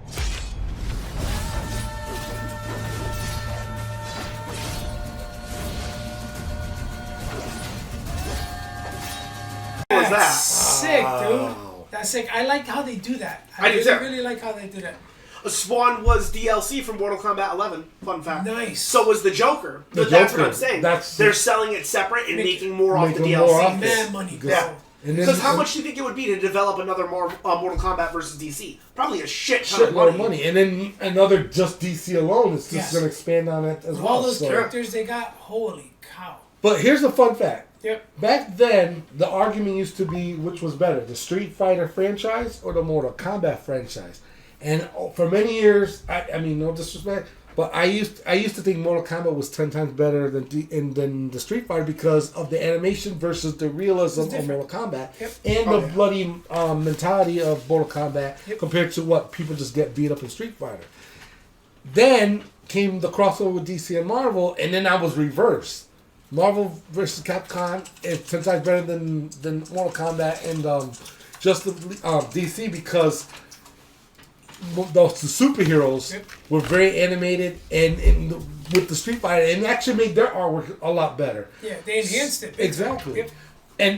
What was that? Sick, dude. That's sick. I like how they do that. I do really, too. really like how they do that. Spawn was DLC from Mortal Kombat 11. Fun fact. Nice. So was the Joker. The But that's what Joker. I'm saying. That's- They're selling it separate and making more off the Making more DLC. off it. Mad money, bro. Yeah. And then- Because how much do you think it would be to develop another Mortal Kombat versus DC? Probably a shit ton Shitload of of money. money, and then another just DC alone is just Yes. going to expand on it as With well. all those so- characters they got, holy cow. But here's the fun fact. Yep. Back then, the argument used to be which was better, the Street Fighter franchise or the Mortal Kombat franchise. And for many years, I mean, no disrespect, but I used to think Mortal Kombat was 10 times better than the Street Fighter because of the animation versus the realism of Mortal Kombat Yep. and the bloody mentality of Mortal Kombat compared to what people just get beat up in Street Fighter. Then came the crossover with DC and Marvel, and then I was reversed. Marvel versus Capcom is 10 times better than Mortal Kombat and just the DC because the superheroes were very animated and with the Street Fighter and actually made their artwork a lot better. Yeah, they enhanced it. Exactly. Yep.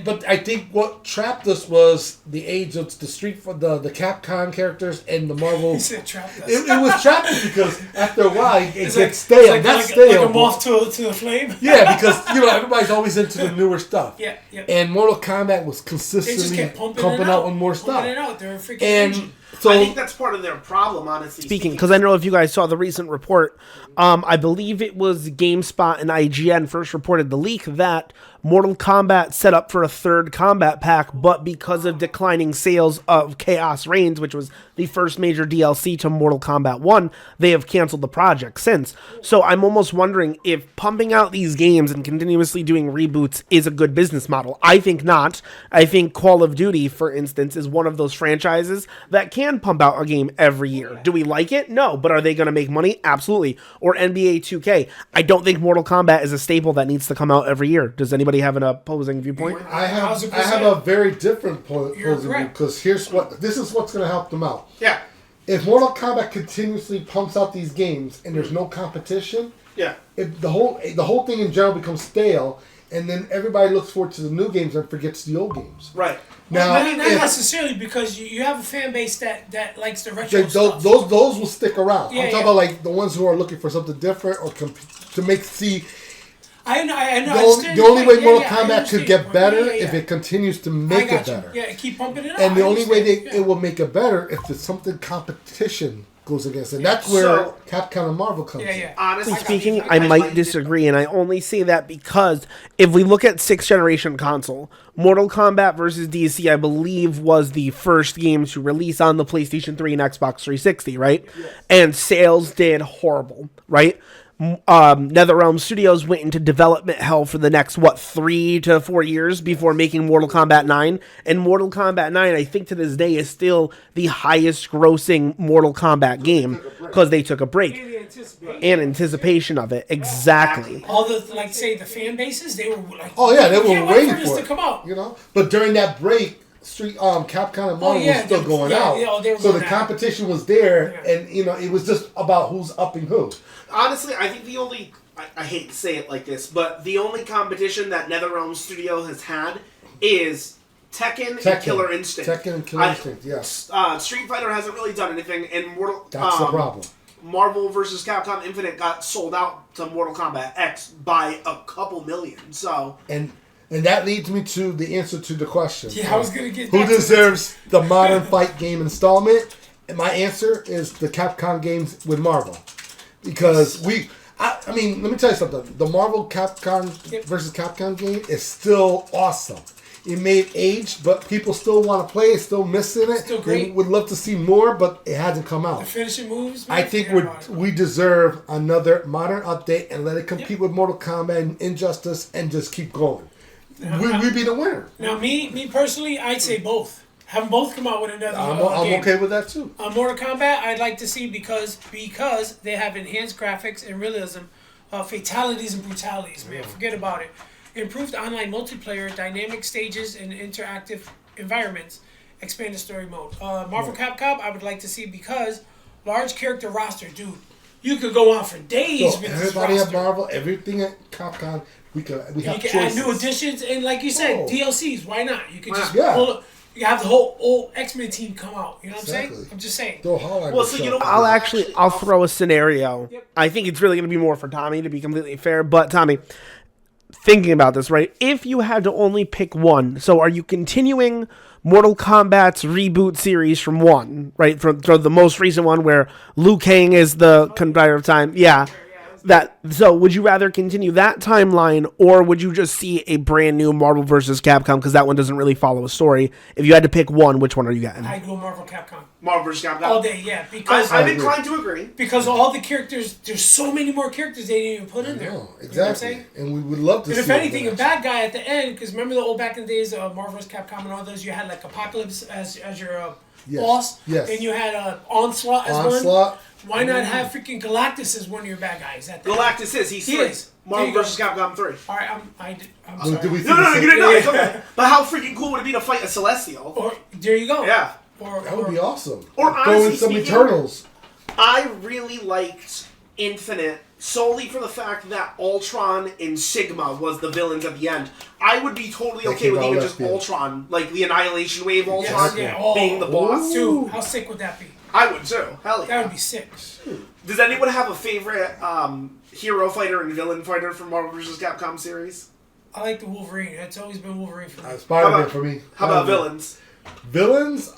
But I think what trapped us was the age of the the Capcom characters and the Marvel. He said trapped us. It was trapping because after a while it It's gets like- stale. it's Not like stale. Like a moth to the flame. Yeah, because everybody's always into the newer stuff. Yeah, yeah. And Mortal Kombat was They just consistently kept pumping pumping it out with more stuff. Pumping it out. They're a freaking And engine. so I think that's part of their problem, honestly. Speaking, because I don't know if you guys saw the recent report, I believe it was GameSpot and IGN first reported the leak that Mortal Kombat set up for a third combat pack, but because of declining sales of Chaos Reigns, which was the first major DLC to Mortal Kombat 1, they have canceled the project since. So I'm almost wondering if pumping out these games and continuously doing reboots is a good business model. I think not. I think Call of Duty, for instance, is one of those franchises that can pump out a game every year. Do we like it? No. But are they going to make money? Absolutely. Or NBA 2K. I don't think Mortal Kombat is a staple that needs to come out every year. Does anybody have an opposing viewpoint? I have 1000%. a very different point You're of view correct. because this is what's going to help them out. Yeah. If Mortal Kombat continuously pumps out these games and there's no competition, Yeah. the whole thing in general becomes stale, and then everybody looks forward to the new games and forgets the old games. Right. Now, I mean, not if- necessarily because you have a fan base that likes the retro those stuff. those will stick around. Yeah, I'm talking yeah. about like the ones who are looking for something different or to make see. I know. I The understand only your way point. Mortal I Kombat understand could your get point. better Yeah, yeah, if yeah. it continues to I make got it you. better. Yeah, keep pumping it up. And the I only way understand. it will make it better if there's something competition goes against it. And that's where So- Capcom and Marvel comes Yeah, in. yeah. Honestly Speaking, I might disagree, and I only say that because if we look at 6th generation console, Mortal Kombat versus DC, I believe, was the first game to release on the PlayStation 3 and Xbox 360, right? Yes. And sales did horrible, right? NetherRealm Studios went into development hell for the next 3 to 4 years before making Mortal Kombat 9, and Mortal Kombat 9 I think to this day is still the highest grossing Mortal Kombat game because they took a break in anticipation of it. Exactly. All the say the fan bases, they were like, Oh yeah, they "We were can't wait waiting for this for to it. come out." You know, but during that break, Capcom and Marvel yeah, was still they- going yeah, out. yeah, they were so the going out. competition was there, Yeah. and it was just about who's upping who. Honestly, I think the only... I hate to say it like this, but the only competition that NetherRealm Studio has had is Tekken and Killer Instinct. Tekken and Killer Instinct, yes. Street Fighter hasn't really done anything, and That's the problem. Marvel vs. Capcom Infinite got sold out to Mortal Kombat X by a couple million, so... And that leads me to the answer to the question. Yeah, I was gonna get who back to deserves the modern fight game installment? And my answer is the Capcom games with Marvel, because I mean, let me tell you something. The Marvel Capcom versus Capcom game is still awesome. It may age, but people still want to play it, still missing it. Still great. They would love to see more, but it hasn't come out. The finishing moves, man, I think we deserve another modern update and let it compete with Mortal Kombat and Injustice and just keep going. We'd be the winner. Now, me personally, I'd say both. Have them both come out with another I'm game. okay with that too. Mortal Kombat, I'd like to see because they have enhanced graphics and realism, fatalities and brutalities. Man, forget about it. Improved online multiplayer, dynamic stages, and interactive environments. Expanded story mode. Marvel Capcom, I would like to see because large character roster, dude. You could go on for days with this everybody roster. at Marvel, everything at Capcom, we have You can choices. add new additions, and like you said, DLCs. Why not? You could just Yeah. pull up. You have the whole old X-Men team come out. You know what I'm Exactly. saying? I'm just saying. Well, so you know what? I'll throw a scenario. Yep. I think it's really going to be more for Tommy, to be completely fair. But Tommy, thinking about this, right? If you had to only pick one, so are you continuing Mortal Kombat's reboot series from 1, right? From the most recent one where Liu Kang is the conductor of time. Yeah. So would you rather continue that timeline, or would you just see a brand new Marvel vs. Capcom, because that one doesn't really follow a story? If you had to pick one, which one are you getting? I go Marvel Capcom. Marvel vs. Capcom. All day, yeah. Because I'm inclined to agree. Because all the characters, there's so many more characters they didn't even put in there. No, You know what I'm exactly. saying? And we would love to And see if anything, a that. bad guy at the end, because remember the old back in the days of Marvel vs. Capcom and all those, you had like Apocalypse as your boss, Yes. and you had Onslaught as one. Onslaught. Why not have freaking Galactus as one of your bad guys? At the end? Galactus he's He 3. is. Marvel There you vs. go. Capcom 3. All right, I'm So sorry. do we see No, the you same- didn't know. It's okay. But how freaking cool would it be to fight a Celestial? Or there you go. Yeah. That would be awesome. Or Throw honestly in some speaking- Eternals. I really liked Infinite solely for the fact that Ultron and Sigma was the villains at the end. I would be totally okay came with out even left just field. Ultron, like the Annihilation Wave Ultron, Yeah. Oh, being the boss. Dude, how sick would that be? I would too. Hell yeah. That would be sick. Does anyone have a favorite hero fighter and villain fighter from Marvel vs. Capcom series? I like the Wolverine. It's always been Wolverine for me. Spider-Man for me. How about villains? Villains?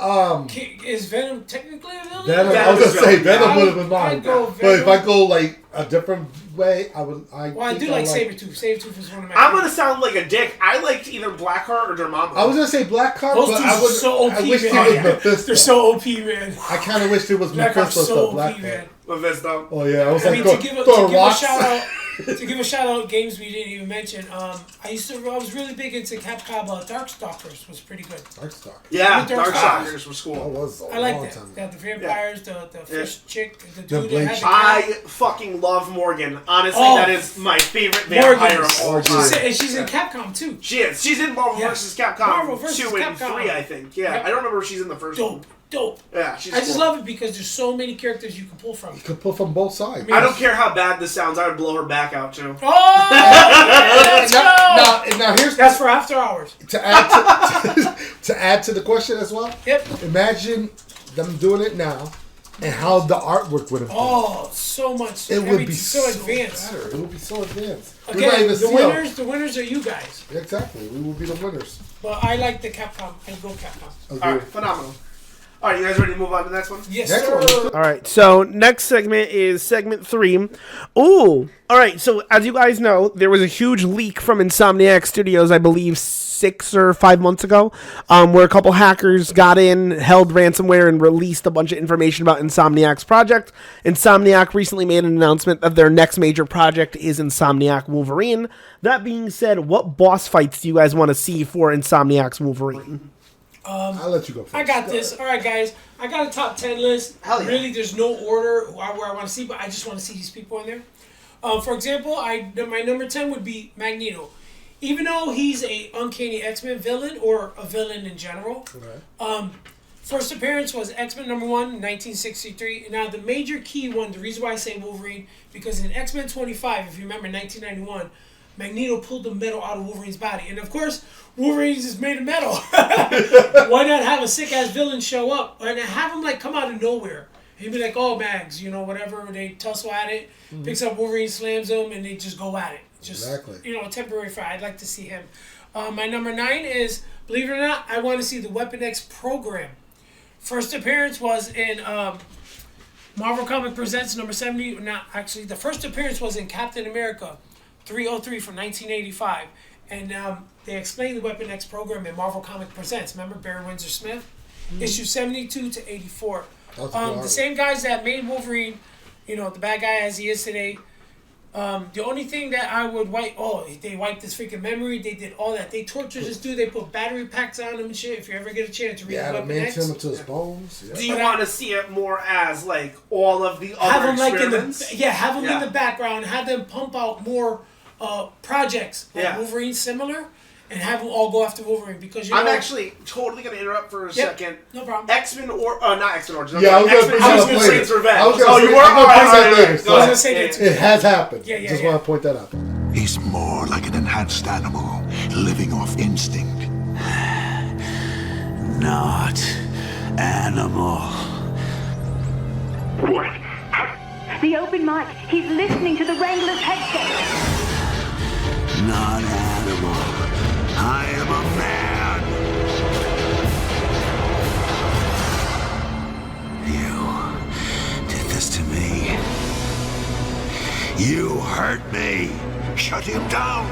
Is Venom technically a villain? Venom. I was gonna say Venom would have been mine. I'd go But if Venom. I go like a different way, I would. Well, I do like Sabretooth. Sabretooth is one of my I'm favorites. gonna sound like a dick. I liked either Blackheart or Dormammu. I was gonna say Blackheart, Those but dudes I are was. so OP, I wish man. it was Mephisto. They're so OP, man. I kind of wish it was Blackheart's Mephisto. so Blackheart. OP, man. Mephisto. Oh yeah, I was I like, mean, to give throw a rocks. shout out, to give a shout out, games we didn't even mention. I was really big into Capcom. Darkstalkers was pretty good. Darkstalker. Yeah, Dark Darkstalkers was That cool. was a I like long that. time They had ago. the vampires, the fish chick, the The dude that Blake had the I cat. fucking love Morgan. Honestly, Oh. that is my favorite vampire Morgan. of all She's- time. And she's in Capcom too. She is. She's in Marvel Yeah. vs. Capcom Marvel vs. 2 and Capcom. 3, I think. Yeah, Yep. I don't remember if she's in the first one. Dope. Yeah, she's I just cool. love it because there's so many characters you can pull from. You could pull from both sides. I don't care how bad this sounds. I would blow her back out too. Oh, let's go. Now here's That's for after hours. to add to, to add to the question as well. Yep. Imagine them doing it now, and how the artwork would have been. Oh, so much. It would be so advanced. better. It would be so advanced. We might Again, even the see winners are you guys. Exactly. We will be the winners. But I like the Capcom. I go Capcom. Agree. All right, phenomenal. All right, you guys ready to move on to the next one? Yes, Next sir. one. All right, so next segment is segment 3. Ooh, all right, so as you guys know, there was a huge leak from Insomniac Studios, I believe 6 or 5 months ago, where a couple hackers got in, held ransomware, and released a bunch of information about Insomniac's project. Insomniac recently made an announcement that their next major project is Insomniac Wolverine. That being said, what boss fights do you guys want to see for Insomniac's Wolverine? I'll let you go first. I got this. All right, guys. I got a top 10 list. Hell yeah. Really, there's no order where I want to see, but I just want to see these people in there. For example, my number 10 would be Magneto. Even though he's a uncanny X-Men villain or a villain in general, first appearance was X-Men number 1, 1963. Now, the major key one, the reason why I say Wolverine, because in X-Men 25, if you remember, 1991, Magneto pulled the metal out of Wolverine's body. And of course, Wolverine is made of metal. Why not have a sick-ass villain show up? And have him, like, come out of nowhere. He'd be like, oh, Mags, you know, whatever. They tussle at it, picks up Wolverine, slams him, and they just go at it. Just, Exactly. you know, a temporary fight. I'd like to see him. My number 9 is, believe it or not, I want to see the Weapon X program. First appearance was in Marvel Comic Presents number 70. Now, actually, the first appearance was in Captain America 303 from 1985. And they explained the Weapon X program in Marvel Comic Presents. Remember Barry Windsor Smith? Issue 72 to 84. The same guys that made Wolverine, you know, the bad guy as he is today. The only thing that I would wipe, they wiped his freaking memory. They did all that. They tortured this dude. They put battery packs on him and shit. If you ever get a chance to read Weapon X. him to his bones. Yeah. Do you want to see it more as like all of the other have them experiments? have them in the background. Have them pump out more projects like Wolverine similar, and have them all go after Wolverine because I'm actually totally going to interrupt for a second. No problem. X-Men or not X-Men Origins. Yeah, I was X-Men Saints Revenge. You were? All right. It has happened. Yeah. Just want to point that out. He's more like an enhanced animal, living off instinct. Not animal. What? The open mic. He's listening to the Wrangler's headset. Not animal. I am a man. You did this to me. You hurt me. Shut him down.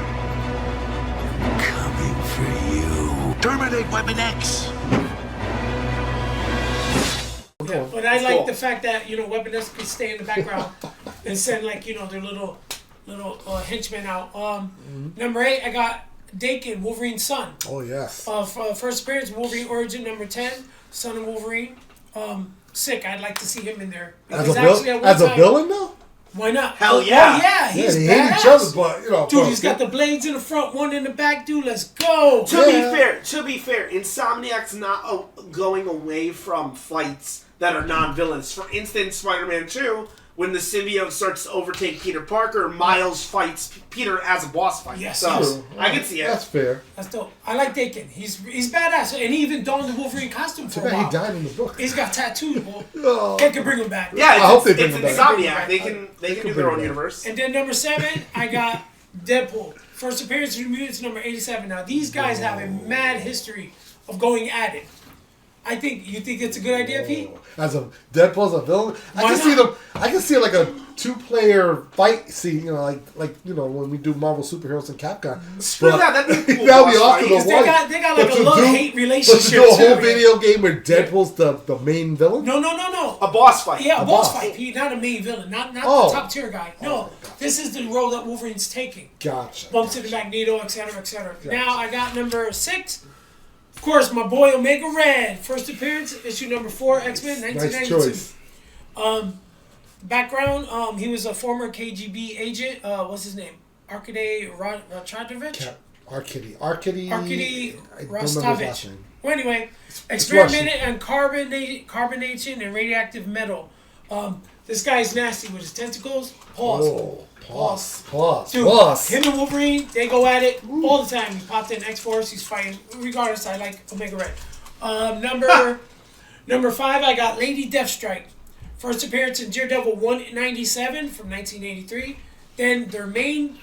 I'm coming for you. Terminate Weapon X. Yeah, but I like the fact that, you know, Weapon X could stay in the background and send, like, you know, their little henchmen out. Number 8, I got Dakin, Wolverine's son. Oh, yes. First appearance, Wolverine Origin number 10, Son of Wolverine. Sick. I'd like to see him in there. As a villain, though? Why not? Hell yeah. Oh, yeah, he's they badass. hate each other, but, you know. Dude, he's got the blades in the front, one in the back. Dude, let's go. To be fair, Insomniac's not going away from fights that are non-villains. For instance, Spider-Man 2, when the symbiote starts to overtake Peter Parker, Miles fights Peter as a boss fight. Yes, so I can see it. That's fair. That's dope. I like Dakin. He's badass, and he even donned the Wolverine costume for a while. He died in the book. He's got tattoos. Can't bring him back. Yeah, I hope they bring him back. Insomniac. They can do their own universe. And then number 7, I got Deadpool. First appearance of the Mutants, number 87. Now these guys have a mad history of going at it. You think it's a good idea, Pete? As a Deadpool as a villain, I can see like a 2-player fight scene. You know, like you know when we do Marvel superheroes and Capcom. Screw that. That'd be cool. That'd be awesome. They got like a love-hate relationship. But to do a whole video game where Deadpool's the main villain? No. A boss fight. Yeah, a boss fight, Pete. Not a main villain. Not the top tier guy. No, this is the role that Wolverine's taking. Gotcha. Bumps into Magneto, etc., etc. Gotcha. Now I got number 6. Of course, my boy Omega Red. First appearance, issue number 4, X-Men, 1992. Nice choice. Background, he was a former KGB agent. What's his name? Arkady Rachadovich? Arkady Rostovich. Well, anyway, experimented on carbonation and radioactive metal. This guy's nasty with his testicles. Pause. Dude, him and Wolverine, they go at it all the time. He popped in X-Force, he's fighting. Regardless, I like Omega Red. Number 5, I got Lady Deathstrike. First appearance in Daredevil 197 from 1983. Then their main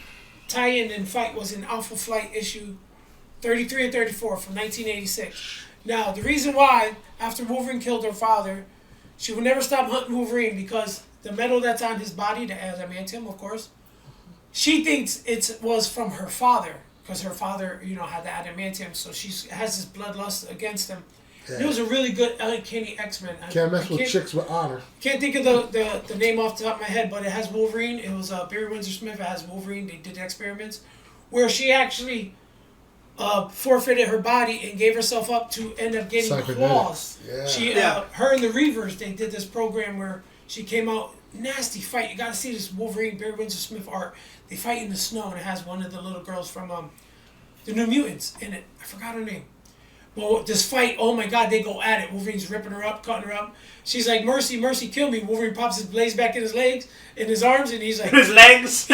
tie-in and fight was in Alpha Flight issue 33 and 34 from 1986. Now, the reason why, after Wolverine killed her father, she would never stop hunting Wolverine because the metal that's on his body, the adamantium, of course, she thinks it was from her father because her father, you know, had the adamantium, so she has this bloodlust against him. Yeah. It was a really good Ellen Kinney X-Men. Can't mess with chicks with honor. Can't think of the name off the top of my head, but it has Wolverine. It was Barry Windsor Smith. It has Wolverine. They did experiments where she actually forfeited her body and gave herself up to end up getting claws. Yeah. Her and the Reavers, they did this program where she came out, nasty fight. You gotta see this Wolverine, Barry Windsor Smith art. They fight in the snow, and it has one of the little girls from the New Mutants in it. I forgot her name. Well, this fight, oh my God, they go at it. Wolverine's ripping her up, cutting her up. She's like, mercy, mercy, kill me. Wolverine pops his blades back in his legs, in his arms, and he's like... his legs?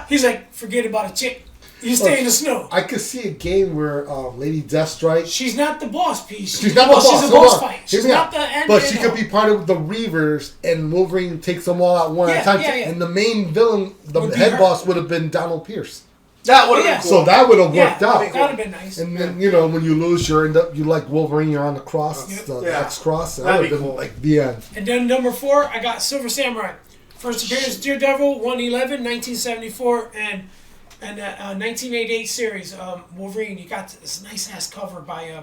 He's like, forget about a chick. You stay in the snow. I could see a game where Lady Deathstrike... She's not the boss piece. She's not the boss. She's a boss fight. She's not the end. But she could be part of the Reavers, and Wolverine takes them all out one at a time. And the main villain, the head boss, would have been Donald Pierce. That would have been cool. So that would have worked out. That would have been nice. And then, when you lose, you like Wolverine, you're on the cross, the X cross. That would have been like the end. And then number 4, I got Silver Samurai. First appearance, Daredevil, 111, 1974, and 1988 series, Wolverine. You got this nice-ass cover by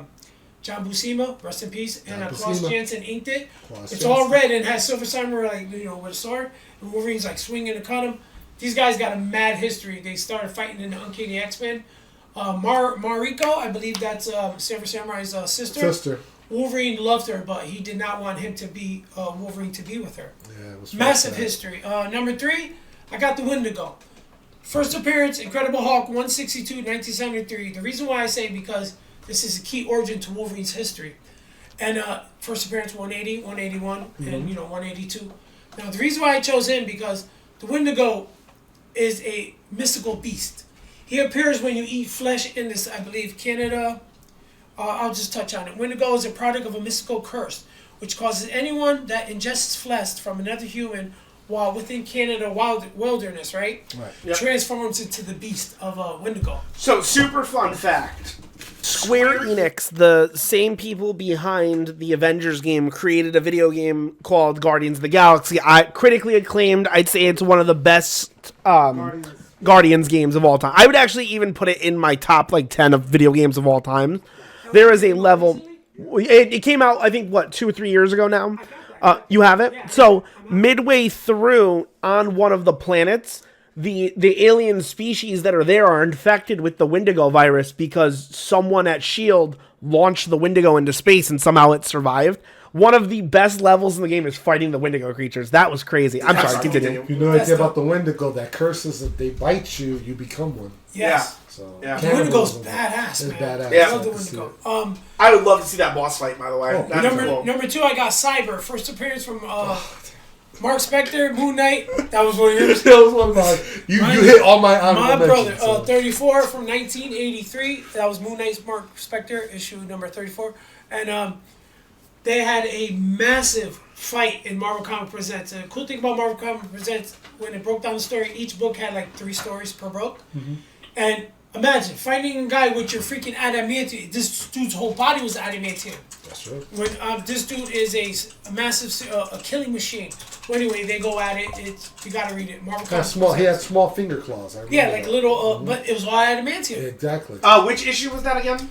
John Buscema, rest in peace, and Klaus Janson inked it. It's all red and has Silver Samurai, with a sword, and Wolverine's like swinging to cut him. These guys got a mad history. They started fighting in the Uncanny X-Men. Mariko, I believe that's Silver Samurai's sister. Wolverine loved her, but he did not want him to be Wolverine to be with her. Yeah, it was massive history. Number 3, I got the Wendigo. First appearance, Incredible Hulk, 162, 1973. The reason why I say because this is a key origin to Wolverine's history. And first appearance, 180, 181, and 182. Now the reason why I chose him because the Wendigo is a mystical beast. He appears when you eat flesh in this, I believe, Canada. I'll just touch on it. Wendigo is a product of a mystical curse, which causes anyone that ingests flesh from another human while within Canada wilderness, right? Yep. Transforms into the beast of Wendigo. So, super fun fact. Square Enix, the same people behind the Avengers game, created a video game called Guardians of the Galaxy. Critically acclaimed. I'd say it's one of the best Guardians games of all time. I would actually even put it in my top 10 of video games of all time. There is a level. It came out, I think, 2 or 3 years ago now. You have it? So, midway through, on one of the planets, the alien species that are there are infected with the Wendigo virus because someone at S.H.I.E.L.D. launched the Wendigo into space and somehow it survived. One of the best levels in the game is fighting the Wendigo creatures. That was crazy. I'm sorry, continue. You know anything about the Wendigo? That curse is if they bite you, you become one. Yes. So, the Wendigo's badass, man. Badass. Yeah. I love the Wendigo. I would love to see that boss fight, by the way. Number 2, I got Cyber. First appearance from Mark Spector, Moon Knight. That was one of yours. That was one of mine. You hit all my honorable mentions. My brother, 34 from 1983. That was Moon Knight's Mark Spector, issue number 34. And they had a massive fight in Marvel Comics Presents. The cool thing about Marvel Comics Presents, when it broke down the story, each book had 3 stories per book. Mm-hmm. And imagine fighting a guy with your freaking adamantium. This dude's whole body was adamantium. That's right. When this dude is a massive a killing machine. Well, anyway, they go at it. You gotta read it. Marvel Comics. He had small finger claws. Little. But it was all adamantium. Exactly. Which issue was that again?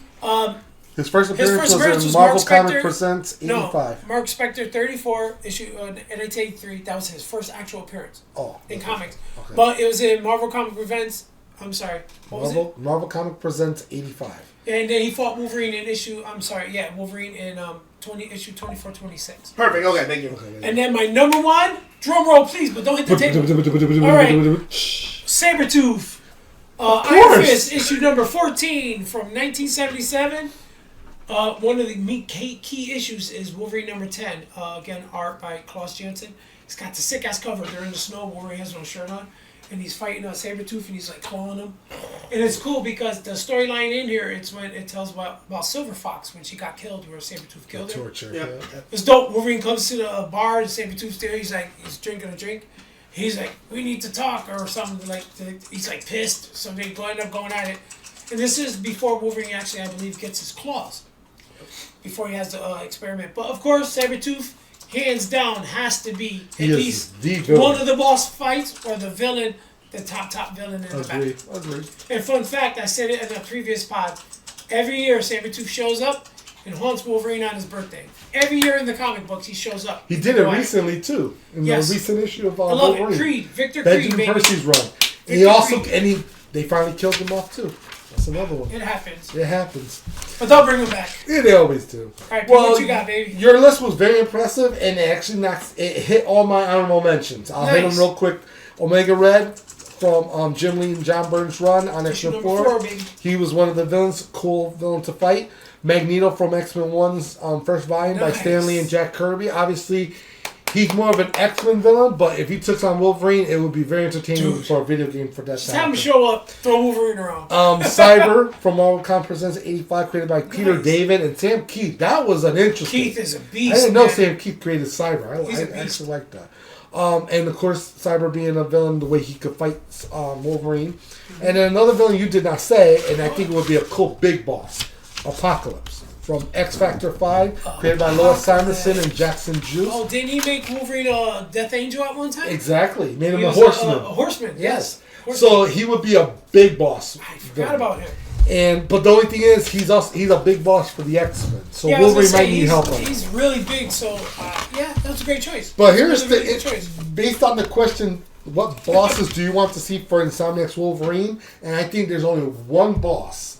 His first appearance was in Marvel Comics Presents 85. No, Mark Spector 34 issue 1983. That was his first actual appearance. In comics. Okay. But it was in Marvel Comics Presents. I'm sorry. What was it? Marvel Comics Presents 85. And then he fought Wolverine in Wolverine in issue 24-26. Perfect. Okay, thank you. Okay, and then my number 1, drum roll please, but don't hit the table. All right, Sabretooth. Iron Fist issue number 14 from 1977. One of the key issues is Wolverine number 10. Again, art by Klaus Janson. He's got the sick ass cover. They're in the snow. Wolverine has no shirt on. And he's fighting Sabretooth and he's clawing him. And it's cool because the storyline in here, it's when it tells about Silver Fox when she got killed, where Sabretooth killed her. Torture. Yeah. It's dope. Wolverine comes to the bar and Sabretooth's there. He's drinking a drink. He's like, we need to talk or something he's pissed. So they end up going at it. And this is before Wolverine actually, I believe, gets his claws. Before he has the experiment. But of course, Sabretooth, hands down, has to be at least one of the boss fights or the villain, the top villain in the back. Agreed. And fun fact, I said it in a previous pod. Every year, Sabretooth shows up and haunts Wolverine on his birthday. Every year in the comic books, he shows up. He did it recently, too. In the recent issue of Wolverine. I love it. Creed. Victor Benjamin Creed, Percy's run. They finally killed him off, too. That's another one. It happens. It happens. But they'll bring him back. Yeah, they always do. All right, what you got, baby? Your list was very impressive, and it actually hit all my honorable mentions. I'll hit them real quick. Omega Red from Jim Lee and John Byrne's run on X-Men 4. He was one of the villains, cool villain to fight. Magneto from X-Men 1's first volume by Stan Lee and Jack Kirby. Obviously, He's more of an X-Men villain, but if he took on Wolverine, it would be very entertaining for a video game for that Just time. have him show up, throw Wolverine around. Cyber from Marvel Comics Presents 85, created by Peter David and Sam Keith. That was an interesting. Keith is a beast. I didn't know man. Sam Keith created Cyber. I actually like that. And of course, Cyber being a villain, the way he could fight Wolverine. And then another villain you did not say, and I think it would be a cool big boss, Apocalypse. From X Factor 5, created by Lois Simonson and Jackson Juice. Oh, didn't he make Wolverine a Death Angel at one time? Exactly. He made him He a was horseman. A horseman, yes. So he would be a big boss. I forgot about him. But the only thing is, he's a big boss for the X-Men. So Yeah, I was Wolverine gonna say, might need help on it. He's really big, so yeah, that's a great choice. But That's here's a really good choice. based on the question, what bosses do you want to see for Insomniac's Wolverine? And I think there's only one boss.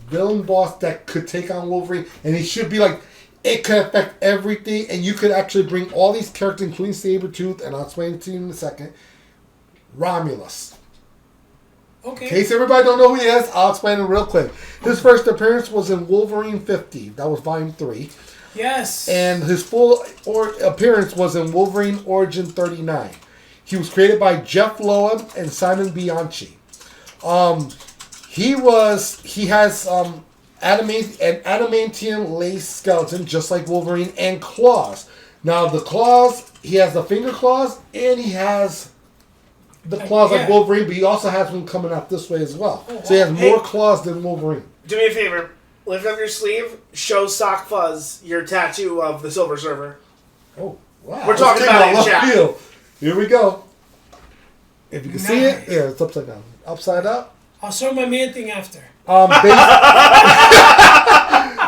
Villain boss that could take on Wolverine, and he should be like, it could affect everything, and you could actually bring all these characters, including Sabretooth, and I'll explain it to you in a second. Romulus. Okay. In case everybody don't know who he is, I'll explain it real quick. His first appearance was in Wolverine 50. That was Volume 3. Yes. And his full appearance was in Wolverine Origin 39. He was created by Jeff Loeb and Simon Bianchi. He has an adamantium lace skeleton, just like Wolverine, and claws. Now the claws, he has the finger claws, and he has the claws like Wolverine, but he also has one coming out this way as well. So he has more claws than Wolverine. Do me a favor. Lift up your sleeve. Show Sock Fuzz your tattoo of the Silver Surfer. Oh, wow. We're talking about it in chat. Field. Here we go. If you can see it, yeah, it's upside down. Upside up. I'll show my man thing after.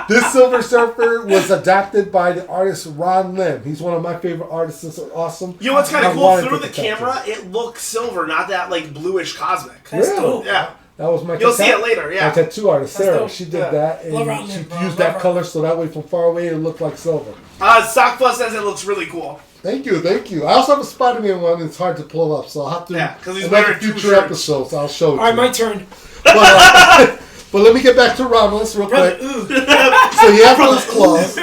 This Silver Surfer was adapted by the artist Ron Lim. He's one of my favorite artists. It's awesome. You know what's kind I of cool? wanted Through to the get that camera, it looks silver, not that like bluish cosmic. That's Really? dope. Yeah. That was my You'll see it later, yeah. My tattoo artist, That's Sarah. dope. She did Yeah. that, Love Ron and Lim, she bro. used Love that Ron color so that way from far away it looked like silver. Sock Fuzz says it looks really cool. Thank you. I also have a Spider-Man one. It's hard to pull up, so I'll have to. Yeah, 'cause he's another wearing two future shirts. episodes. I'll show it. All right, to my you. turn. But let me get back to Romulus real Brother, quick. ooh. So he has those claws.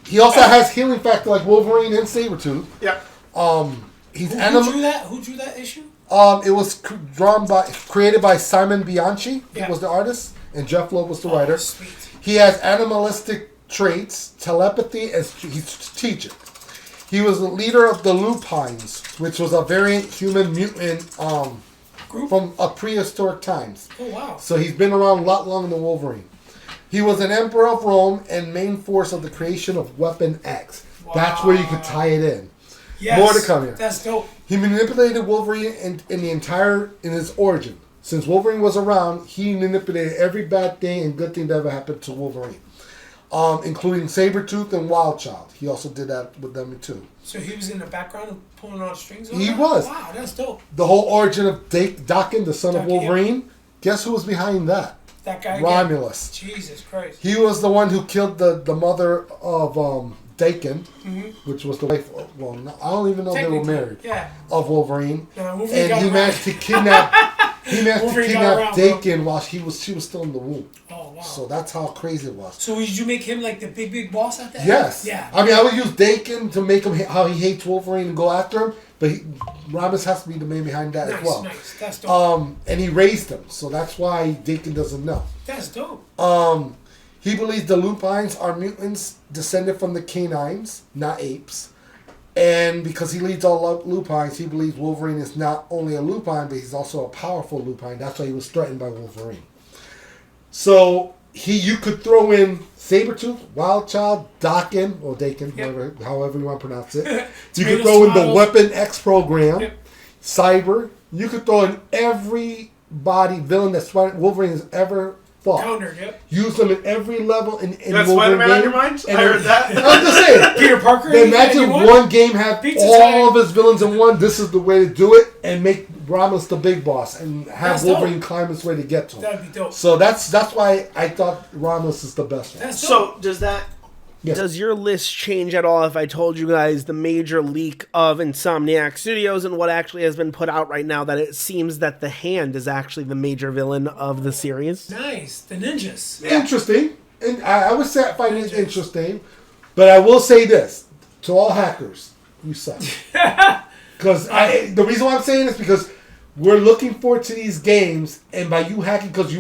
He also has healing factor like Wolverine and Sabretooth. Yep. He's Who drew that? Who drew that issue? It was created by Simon Bianchi. Yeah. Was the artist, and Jeff Loeb was the writer. Sweet. He has animalistic traits, telepathy, and he's strategic. He was the leader of the Lupines, which was a variant human mutant Group? from prehistoric times. Oh, wow. So he's been around a lot longer than Wolverine. He was an emperor of Rome and main force of the creation of Weapon X. That's where you could tie it in. Yes. More to come here. That's dope. He manipulated Wolverine in his origin. Since Wolverine was around, he manipulated every bad thing and good thing that ever happened to Wolverine, including Sabretooth and Wildchild. He also did that with them too. So he was in the background of pulling all the strings on He that? was. Wow, that's dope. The whole origin of Daken, the son of Daken, yeah. Wolverine, guess who was behiing that? That guy Romulus. Again. Jesus Christ. He was the one who killed the mother of Daken, which was the wife. Well, I don't even know they were Technically, married. yeah. Of Wolverine, No, Wolverine got and he around. managed to kidnap. Wolverine got around, bro. Daken while she was still in the womb. Oh, wow. So that's how crazy it was. So did you make him like the big boss at that? Yes. Yeah. I mean, I would use Daken to make him how he hates Wolverine and go after him, but Romulus has to be the man behind that as well. Nice. That's dope. And he raised him, so that's why Daken doesn't know. That's dope. He believes the Lupines are mutants descended from the canines, not apes. And because he leads all Lupines, he believes Wolverine is not only a Lupine, but he's also a powerful Lupine. That's why he was threatened by Wolverine. So you could throw in Sabretooth, Wildchild, Daken, or Daken, however you want to pronounce it. You could throw in the Weapon X program, Cyber. You could throw in every villain that Wolverine has ever fought. Countered, yep. Use them in every level in You got Wolverine Spider-Man on game. your mind? And I heard that. I'm just saying. Peter Parker. Imagine anyone? one game have Pizza all time. of his villains in one. This is the way to do it, and make Romulus the big boss, and have That's Wolverine dope. climb his way to get to him. That'd be dope. So that's why I thought Romulus is the best one. That's dope. So does that? Yes. Does your list change at all if I told you guys the major leak of Insomniac Studios and what actually has been put out right now, that it seems that the Hand is actually the major villain of the series? Nice. The ninjas. Interesting, and I would say I find it interesting, but I will say this: to all hackers, you suck. Because the reason why I'm saying this because we're looking forward to these games, and by you hacking, because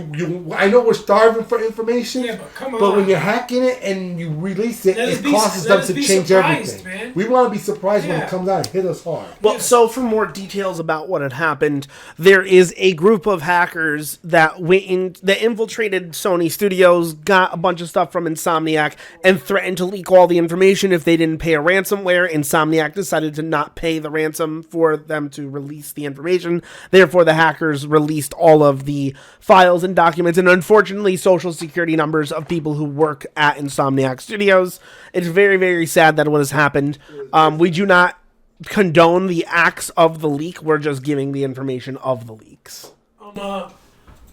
I know we're starving for information. Yeah, but come on. But when you're hacking it and you release it, it causes them to change everything. Man. We want to be surprised when it comes out and hit us hard. Well, so for more details about what had happened, there is a group of hackers that that infiltrated Sony Studios, got a bunch of stuff from Insomniac, and threatened to leak all the information if they didn't pay a ransomware. Insomniac decided to not pay the ransom for them to release the information. Therefore, the hackers released all of the files and documents, and unfortunately, social security numbers of people who work at Insomniac Studios. It's very, very sad that what has happened. We do not condone the acts of the leak. We're just giving the information of the leaks. I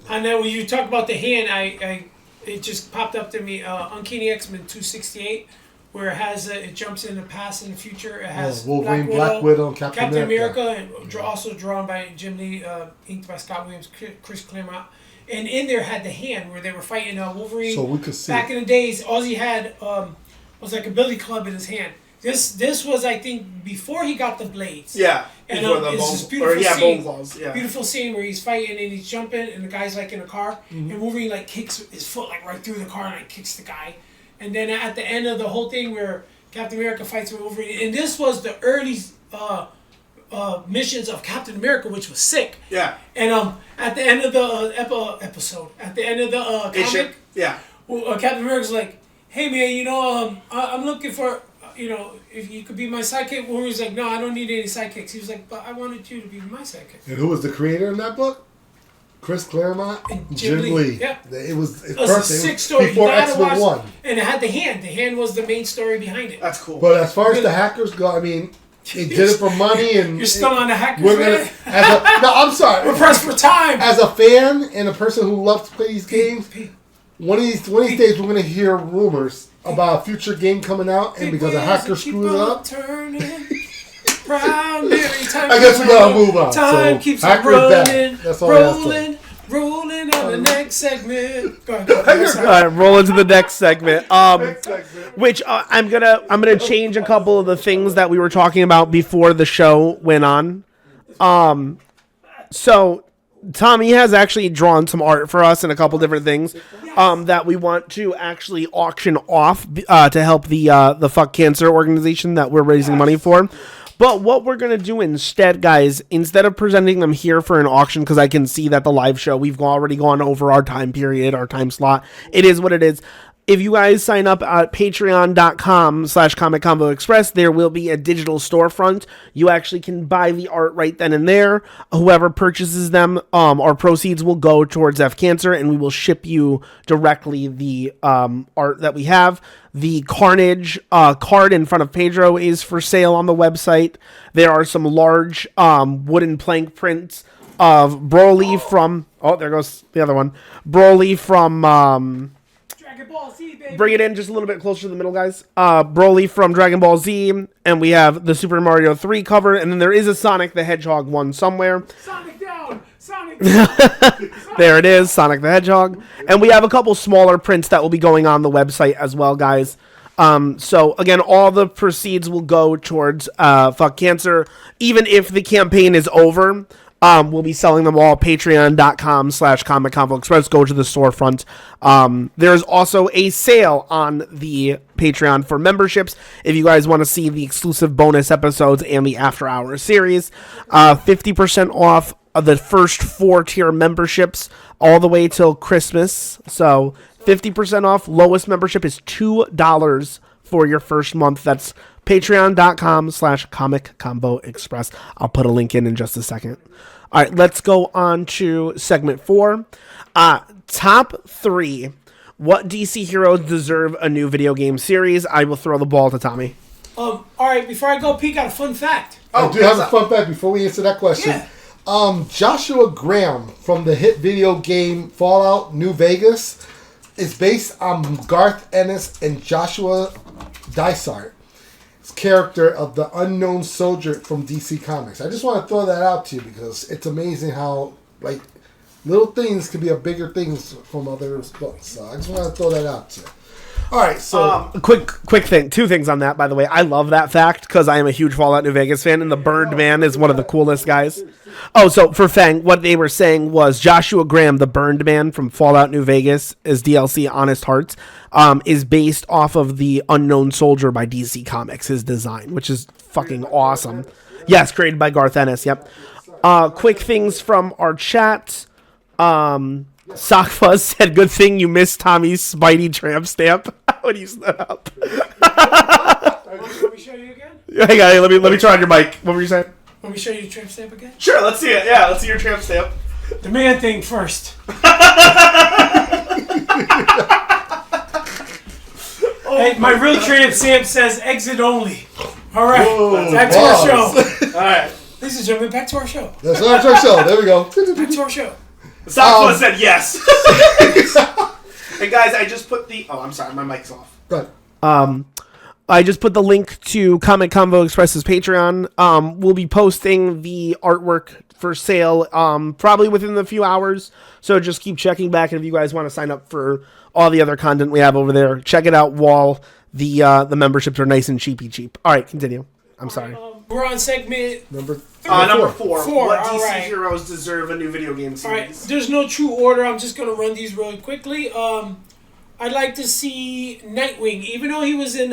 know when you talk about the hand, it just popped up to me. Uncanny X-Men 268. Where it jumps in the past and the future. It has Wolverine, Black Widow, and Captain America, and also drawn by Jim Lee, inked by Scott Williams, Chris Claremont. And in there had the hand where they were fighting Wolverine. So we could see. Back in the days, all he had was like a billy club in his hand. This was, I think, before he got the blades. Yeah. And before the it's this beautiful scene, bone claws. Yeah. Beautiful scene where he's fighting and he's jumping and the guy's like in a car and Wolverine like kicks his foot like right through the car and like kicks the guy. And then at the end of the whole thing where Captain America fights with Wolverine, and this was the early missions of Captain America, which was sick. Yeah. And at the end of the episode, at the end of the comic, Captain America's like, "Hey man, I'm looking for, if you could be my sidekick." Wolverine's like, "No, I don't need any sidekicks." He was like, "But I wanted you to be my sidekick." And who was the creator in that book? Chris Claremont and Jim Lee. Yeah. It was a sick story. Before X-Men 1. And it had the hand. The hand was the main story behind it. That's cool. But as far as the hackers go, I mean, it did it for money. And you're still on the hackers, no, I'm sorry. We're pressed for time. As a fan and a person who loves to play these games, one of these days we're going to hear rumors about a future game coming out, and because a hacker screws it up. I guess we gotta move on. Time keeps rolling on the next segment. Go ahead. All right, roll into the next segment. Which I'm gonna change a couple of the things that we were talking about before the show went on. So Tommy has actually drawn some art for us and a couple different things that we want to actually auction off to help the Fuck Cancer organization that we're raising money for. But what we're going to do instead, guys, instead of presenting them here for an auction, because I can see that the live show, we've already gone over our time period, our time slot. It is what it is. If you guys sign up at patreon.com/Comic Convo Express, there will be a digital storefront. You actually can buy the art right then and there. Whoever purchases them, our proceeds will go towards F Cancer, and we will ship you directly the art that we have. The Carnage card in front of Pedro is for sale on the website. There are some large wooden plank prints of Broly from... Oh, there goes the other one. Broly from... Bring it in just a little bit closer to the middle, guys. Broly from Dragon Ball Z, and we have the Super Mario 3 cover, and then there is a Sonic the Hedgehog one somewhere. Sonic down! Sonic down! There it is, Sonic the Hedgehog. And we have a couple smaller prints that will be going on the website as well, guys. So, again, all the proceeds will go towards Fuck Cancer. Even if the campaign is over, we'll be selling them all. Patreon.com/Comic Convo Express. Go to the storefront. There's also a sale on the Patreon for memberships. If you guys want to see the exclusive bonus episodes and the After Hours series, 50% off of the first 4-tier memberships all the way till Christmas. So 50% off. Lowest membership is $2 for your first month. That's patreon.com/Comic Convo Express. I'll put a link in just a second. All right, let's go on to segment 4. Top 3. What DC heroes deserve a new video game series? I will throw the ball to Tommy. All right, before I go, Pete, got a fun fact. I do have a fun fact before we answer that question. Yeah. Joshua Graham from the hit video game Fallout New Vegas is based on Garth Ennis and Joshua Dysart, character of the Unknown Soldier from DC Comics. I just want to throw that out to you because it's amazing how little things can be a bigger things from other books. So I just want to throw that out to you. All right, so quick thing. Two things on that, by the way. I love that fact because I am a huge Fallout New Vegas fan, and the Burned Man is one of the coolest guys. Oh, so for Fang, what they were saying was Joshua Graham, the Burned Man from Fallout New Vegas, is DLC Honest Hearts, is based off of the Unknown Soldier by DC Comics, his design, which is fucking awesome. Yes, created by Garth Ennis, yep. Quick things from our chat. Sockfuzz said, good thing you missed Tommy's Spidey tramp stamp when you stood up. Let me show you again? Hang on, let me try on your mic. What were you saying? Let me show you the tramp stamp again? Sure, let's see it. Yeah, let's see your tramp stamp. The man thing first. Hey, my real tramp stamp says exit only. All right, back to our show. All right, ladies and gentlemen, back to our show. That's our show. There we go. Back to our show. Sockfuzz said yes. And guys, I just put the... Oh, I'm sorry, my mic's off. Good. I just put the link to Comic Convo Express's Patreon. We'll be posting the artwork for sale probably within a few hours. So just keep checking back, and if you guys want to sign up for all the other content we have over there, check it out while the memberships are nice and cheap. All right, continue. I'm sorry. We're on segment Number four. What all DC right. heroes deserve a new video game series? All right, there's no true order. I'm just going to run these really quickly. I'd like to see Nightwing, even though he was in,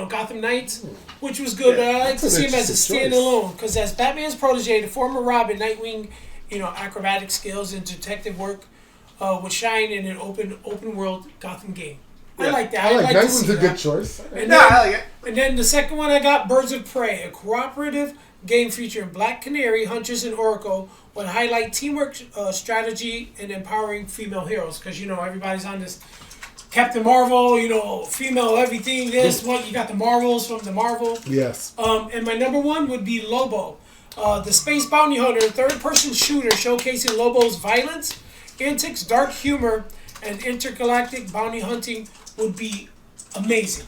Gotham Knights, which was good. But I like to see him as a standalone, because as Batman's protege, the former Robin, Nightwing, acrobatic skills and detective work would shine in an open world Gotham game. I like that. I like to Nightwing's see a good choice. And I like it. And then the second one I got, Birds of Prey, a cooperative game featuring Black Canary, Huntress, and Oracle, would highlight teamwork, strategy, and empowering female heroes. Because everybody's on this Captain Marvel, female everything. This one, you got the Marvels from the Marvel. Yes. And my number one would be Lobo, the space bounty hunter, third-person shooter showcasing Lobo's violence, antics, dark humor, and intergalactic bounty hunting would be amazing.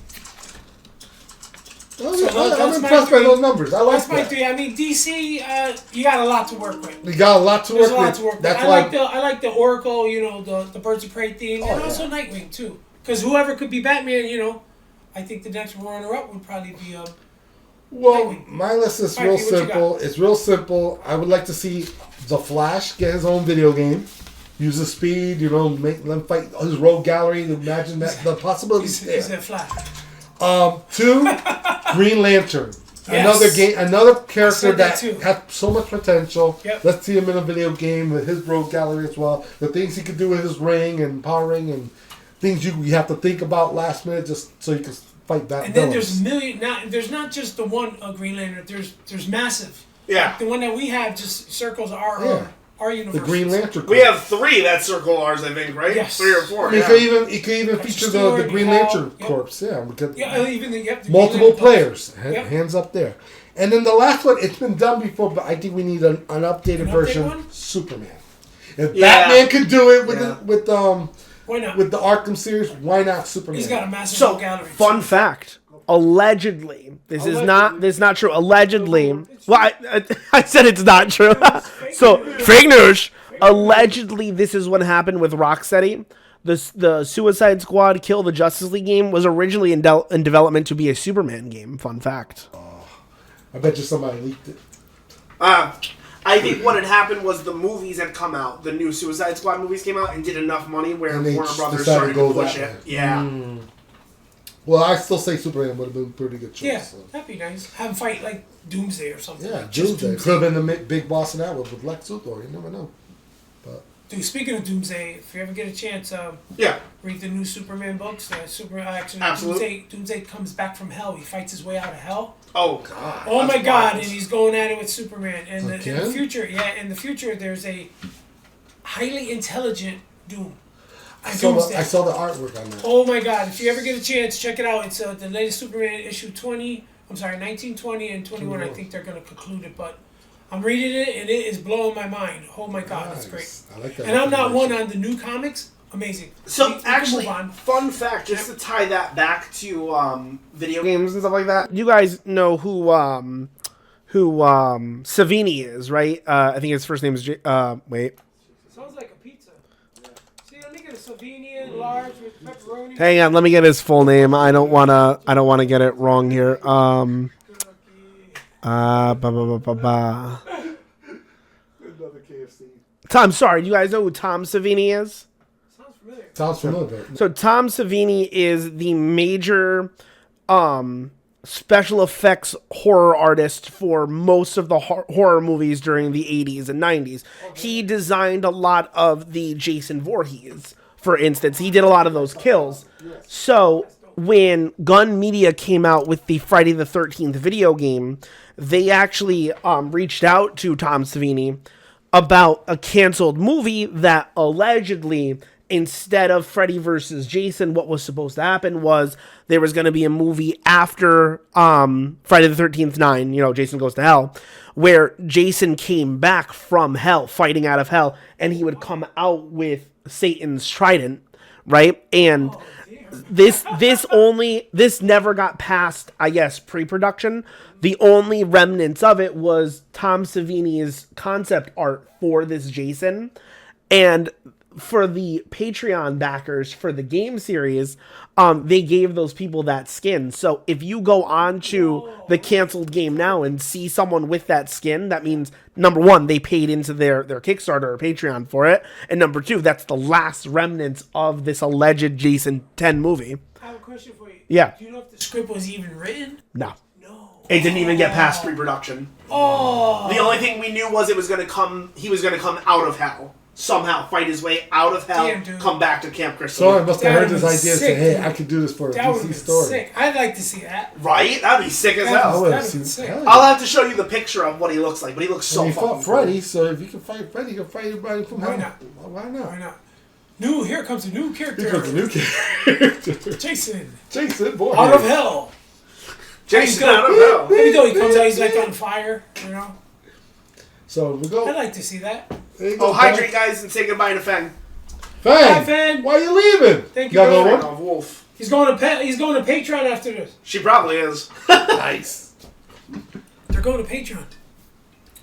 I'm impressed by those numbers. I like That's my three. I mean, DC, you got a lot to work with. You got a lot to There's work a lot with. to work with. That's I like the Oracle, the Birds of Prey theme, and also Nightwing too. Because whoever could be Batman, I think the next runner-up would probably be Nightwing. My list is real simple. It's real simple. I would like to see the Flash get his own video game. Use the speed, make them fight his rogue gallery. Imagine that the possibilities there. He's a Flash. 2, Green Lantern. Yes. Another character that too. has so much potential. Yep. Let's see him in a video game with his rogue gallery as well. The things he could do with his ring and power ring and things you have to think about last minute just so you can fight that. And then there's there's not just the one Green Lantern. There's massive. Yeah. Like the one that we have just circles our universe. The Green Lantern. We have 3 that circle ours, I think, right? Yes. 3 or 4. It could even feature the Green Lantern Corps. Yeah, we could, even the multiple players. Yep. Hands up there. And then the last one, it's been done before, but I think we need an updated version. One? Superman. If Batman could do it with why not? With the Arkham series, why not Superman? He's got a massive gallery. Fun fact. Allegedly, this is not true. Allegedly, well, I said it's not true. So fake news. Allegedly, this is what happened with Rocksteady. The Suicide Squad Kill the Justice League game was originally in development to be a Superman game. Fun fact. I bet you somebody leaked it. I think what had happened was the movies had come out. The new Suicide Squad movies came out and did enough money where And they Warner Brothers decided started to go to push that it. way. Yeah. Well, I still say Superman would have been a pretty good choice. Yeah, So. that'd be nice. Have him fight like Doomsday or something. Yeah, like just Doomsday. Could have been the big boss in that one with Lex Luthor. You never know. But dude, speaking of Doomsday, if you ever get a chance, read the new Superman books. Absolutely. Doomsday comes back from hell. He fights his way out of hell. Oh God. Oh my God! And he's going at it with Superman. And in the Again? future, there's a highly intelligent Doom. I saw the artwork on that. Oh my God! If you ever get a chance, check it out. It's the latest Superman issue 19, 20, and 21. I think they're going to conclude it, but I'm reading it and it is blowing my mind. Oh my God, Nice. that's great. I like that. And I'm not one on the new comics. Amazing. So We can actually, move on. fun fact, just to tie that back to video Games and stuff like that. You guys know who Savini is, right? I think his first name is wait. Sounds like a pizza. See, let me get a Slovenian large with pepperoni. Hang on, let me get his full name. I don't wanna get it wrong here. Another KFC. Tom, sorry, do you guys know who Tom Savini is? Sounds familiar. So Tom Savini is the major special effects horror artist for most of the horror movies during the 80s and 90s. He designed a lot of the Jason Voorhees, for instance. He did a lot of those kills. So when Gun Media came out with the Friday the 13th video game, they actually reached out to Tom Savini about a canceled movie that allegedly, instead of Freddy versus Jason, what was supposed to happen was there was going to be a movie after Friday the 13th 9, Jason Goes to Hell, where Jason came back from hell, fighting out of hell, and he would come out with Satan's trident, right? And this never got past, I guess, pre-production. The only remnants of it was Tom Savini's concept art for this Jason. And for the Patreon backers for the game series, they gave those people that skin. So if you go on to the canceled game now and see someone with that skin, that means, number one, they paid into their Kickstarter or Patreon for it. And number two, that's the last remnants of this alleged Jason 10 movie. I have a question for you. Yeah. Do you know if the script was even written? No. It didn't even get past pre-production. Oh. The only thing we knew was he was going to come out of hell. Somehow fight his way out of hell, come back to Camp Crystal. So I must have heard this idea and say, hey, I could do this for a DC story. Sick. I'd like to see that. Right? That'd be sick as hell. I'll have to show you the picture of what he looks like, but he looks so fucking fought Freddy, so if you can fight Freddy, you can fight everybody from hell. Why not? Why not? Here comes a new character. Here comes a new character. Jason, boy. Out of hell. Jason out of hell. Maybe though he comes out, he's like on fire, So we go. I'd like to see that. Hydrate, guys, and say goodbye to Feng. Bye, Feng. Why are you leaving? Thank you, Wolf. He's going to Patreon after this. She probably is. Nice. They're going to Patreon.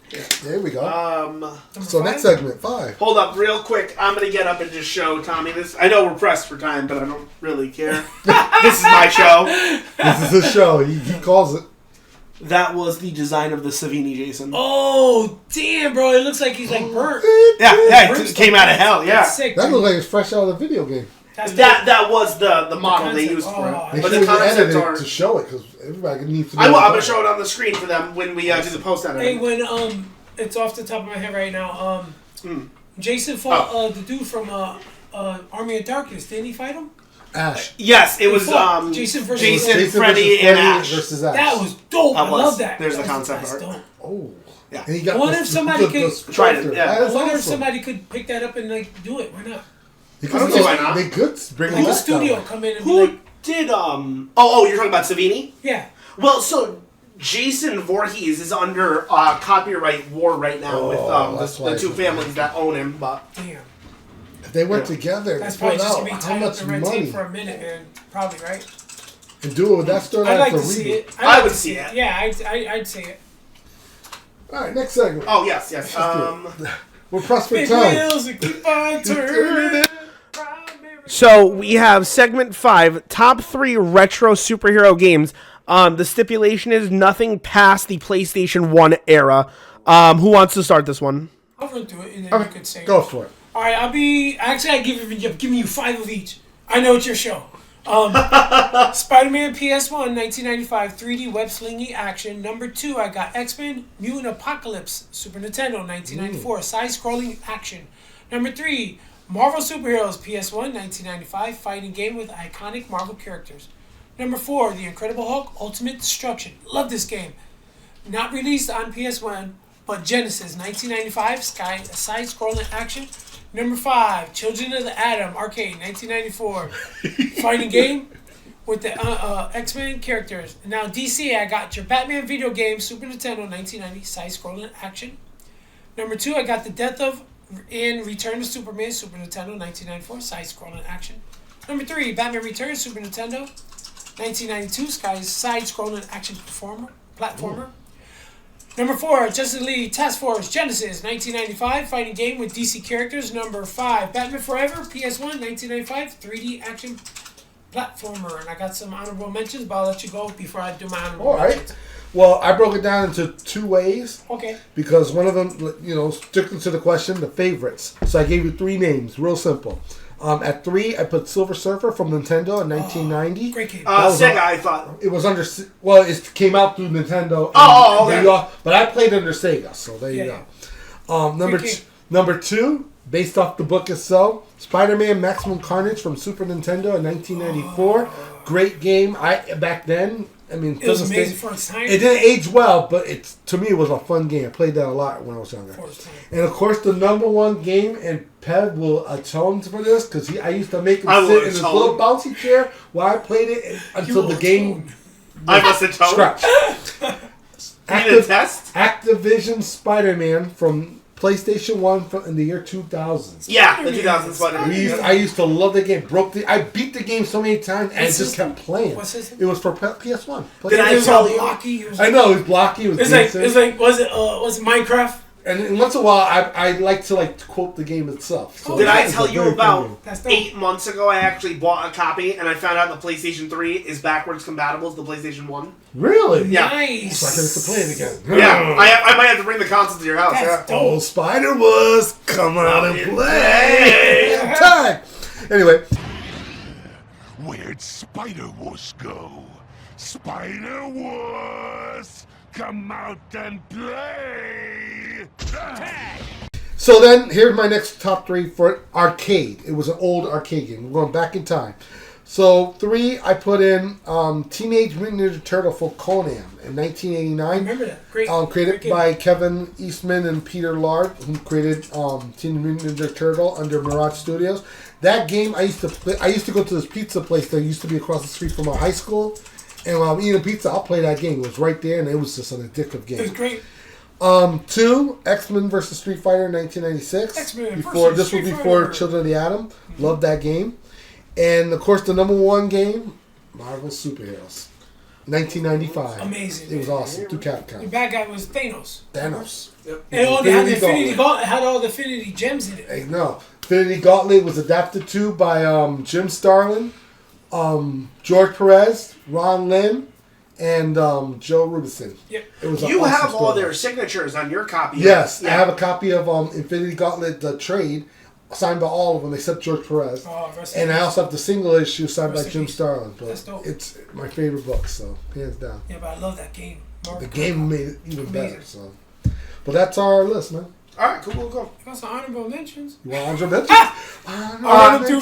Yeah. There we go. So 5? Next segment, 5. Hold up, real quick. I'm gonna get up and just show Tommy this. I know we're pressed for time, but I don't really care. This is my show. This is his show. He calls it. That was the design of the Savini Jason. Oh, damn, bro. It looks like he's like burnt. Yeah, it came out of hell, yeah. Sick, that looks like it's fresh out of the video game. That was the model they used for it. But the concept art to show it, because everybody needs to know. I'm going to show it on the screen for them when we do the post on it. Hey, when, it's off the top of my head right now, Jason fought the dude from Army of Darkness. Didn't he fight him? Ash. Yes, it was Jason, Freddy, and Ash. Versus Ash. That was dope. I love that. There's the concept art. Dope. Oh. Yeah. And he got I wonder if somebody could try it. Yeah. I wonder if somebody could pick that up and do it. Why not? I don't see why not. They could bring a studio come in and who did Oh, you're talking about Savini? Yeah. Well, so Jason Voorhees is under copyright war right now with the two families that own him. But damn. If they went together, that's probably just gonna be how tied up much the red money tape for a minute, man. Probably right. And do it with that story. I'd like to see it. I would see it. Yeah, I'd see it. All right, next segment. Oh yes. We're pressed for time. Wheels and keep on turning. So we have segment 5, top 3 retro superhero games. The stipulation is nothing past the PlayStation 1 era. Who wants to start this one? I'll run through it and then you could say go for it. All right, I'm giving you 5 of each. I know it's your show. Spider-Man PS1, 1995, 3D web slingy action. Number 2, I got X-Men Mutant Apocalypse, Super Nintendo, 1994, side-scrolling action. Number 3, Marvel Superheroes PS1, 1995, fighting game with iconic Marvel characters. Number 4, The Incredible Hulk Ultimate Destruction. Love this game. Not released on PS1, but Genesis, 1995, side-scrolling action. Number 5, Children of the Atom Arcade, 1994, fighting game with the X-Men characters. Now DC, I got your Batman video game, Super Nintendo, 1990, side-scrolling action. Number 2, I got the Death of and Return of Superman, Super Nintendo, 1994, side-scrolling action. Number 3, Batman Returns, Super Nintendo, 1992, side-scrolling action platformer. Number 4, Justice League Task Force Genesis, 1995, fighting game with DC characters. Number 5, Batman Forever, PS1, 1995, 3D action platformer. And I got some honorable mentions, but I'll let you go before I do my honorable mentions. Well, I broke it down into 2 ways. Okay. Because one of them, strictly to the question, the favorites. So I gave you 3 names, real simple. At 3, I put Silver Surfer from Nintendo in 1990. Great game. Sega, I thought. It was under... Well, it came out through Nintendo. Okay. But I played under Sega, so there you go. Number 2, based off the book itself, Spider-Man Maximum Carnage from Super Nintendo in 1994. Great game. Back then... it was amazing for its time. It didn't age well, but to me it was a fun game. I played that a lot when I was younger. And of course, the number 1 game, and Pev will atone for this because I used to make him sit in his little bouncy chair while I played it until the game. I must atone. Scratched. Activision Spider-Man from PlayStation 1 in the year 2000. Yeah, the 2000 Spider-Man. I used to love the game. I beat the game so many times and just kept playing. What's this? It was for PS1. Did I tell you? I know, it was blocky. It was like was it Minecraft? And once in a while, I like to quote the game itself. So did I tell you about 8 months ago? I actually bought a copy, and I found out the PlayStation 3 is backwards compatible to the PlayStation 1. Really? Yeah. Nice. So I can have to play it again. Yeah, I might have to bring the console to your house. That's dope. Oh, Spider-Was, come out and play. Time. Anyway. Where'd Spider-Was go? Spider-Was, come out and play. So then, here's my next top 3 for arcade. It was an old arcade game. We're going back in time. So 3, I put in Teenage Mutant Ninja Turtle for Conan in 1989. I remember that. Great. Created by Kevin Eastman and Peter Lard, who created Teenage Mutant Ninja Turtle under Mirage Studios. That game I used to play. I used to go to this pizza place that used to be across the street from our high school. And while I'm eating pizza, I'll play that game. It was right there, and it was just an addictive game. It was great. 2, X-Men vs. Street Fighter in 1996. X-Men This was before Children of the Atom. Loved that game. And, of course, the number 1 game, Marvel Superheroes. 1995. Amazing. It was awesome. Through Capcom. The bad guy was Thanos. Yep. And it only had the Infinity Gauntlet. It had all the Infinity Gems in it. Hey, no. Infinity Gauntlet was adapted to by Jim Starlin, George Perez, Ron Lim, and Joe Rubinson. Yep. It was you awesome have all story. their signatures on your copy. Yes, I have a copy of Infinity Gauntlet, the trade, signed by all of them except George Perez. And I also have the single issue signed by Jim Starlin. But that's dope. It's my favorite book, so hands down. Yeah, but I love that game. The game made it even better. So, but that's our list, man. All right, cool. I got some honorable mentions. You want honorable mentions?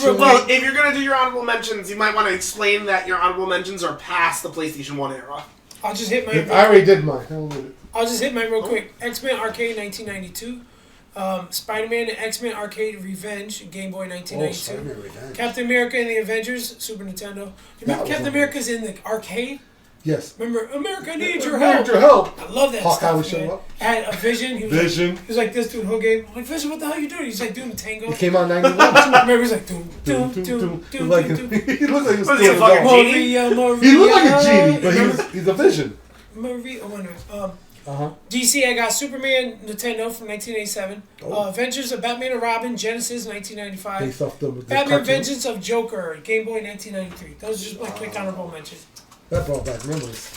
Well, if you're going to do your honorable mentions, you might want to explain that your honorable mentions are past the PlayStation 1 era. I'll just hit mine. I already did mine. I'll just hit mine real quick. X-Men Arcade 1992. Spider-Man and X-Men Arcade Revenge, Game Boy 1992. Captain America and the Avengers, Super Nintendo. You remember Captain America's in the arcade? Yes. Remember, America needs your Need help. your help. I love that Hawkeye stuff, was showing man. up. I had a Vision. He was like this through the whole game. I'm like, Vision, what the hell are you doing? He's like doing the tango. It came out in 91. Remember, he's like, doom. He looked like he was Was he a still fucking going. genie? He looked like a genie, but he's a Vision. DC, I got Superman, Nintendo from 1987. Adventures of Batman and Robin, Genesis, 1995. Based off the Batman cartoon. Vengeance of Joker, Game Boy, 1993. Those are just my quick honorable mentions. That brought back memories.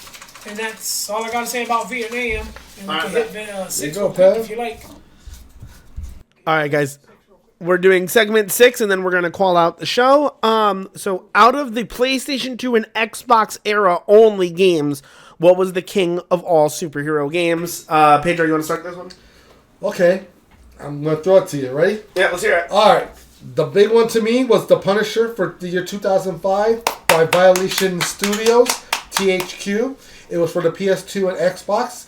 And that's all I got to say about Vietnam. And we can hit 6 go, real quick Pev. if you like. All right, guys. We're doing segment 6, and then we're going to call out the show. So out of the PlayStation 2 and Xbox era only games, what was the king of all superhero games? Pedro, you want to start this one? Okay. I'm going to throw it to you. Ready? Yeah, let's hear it. All right. The big one to me was The Punisher for the year 2005 by Violation Studios, THQ. It was for the PS2 and Xbox.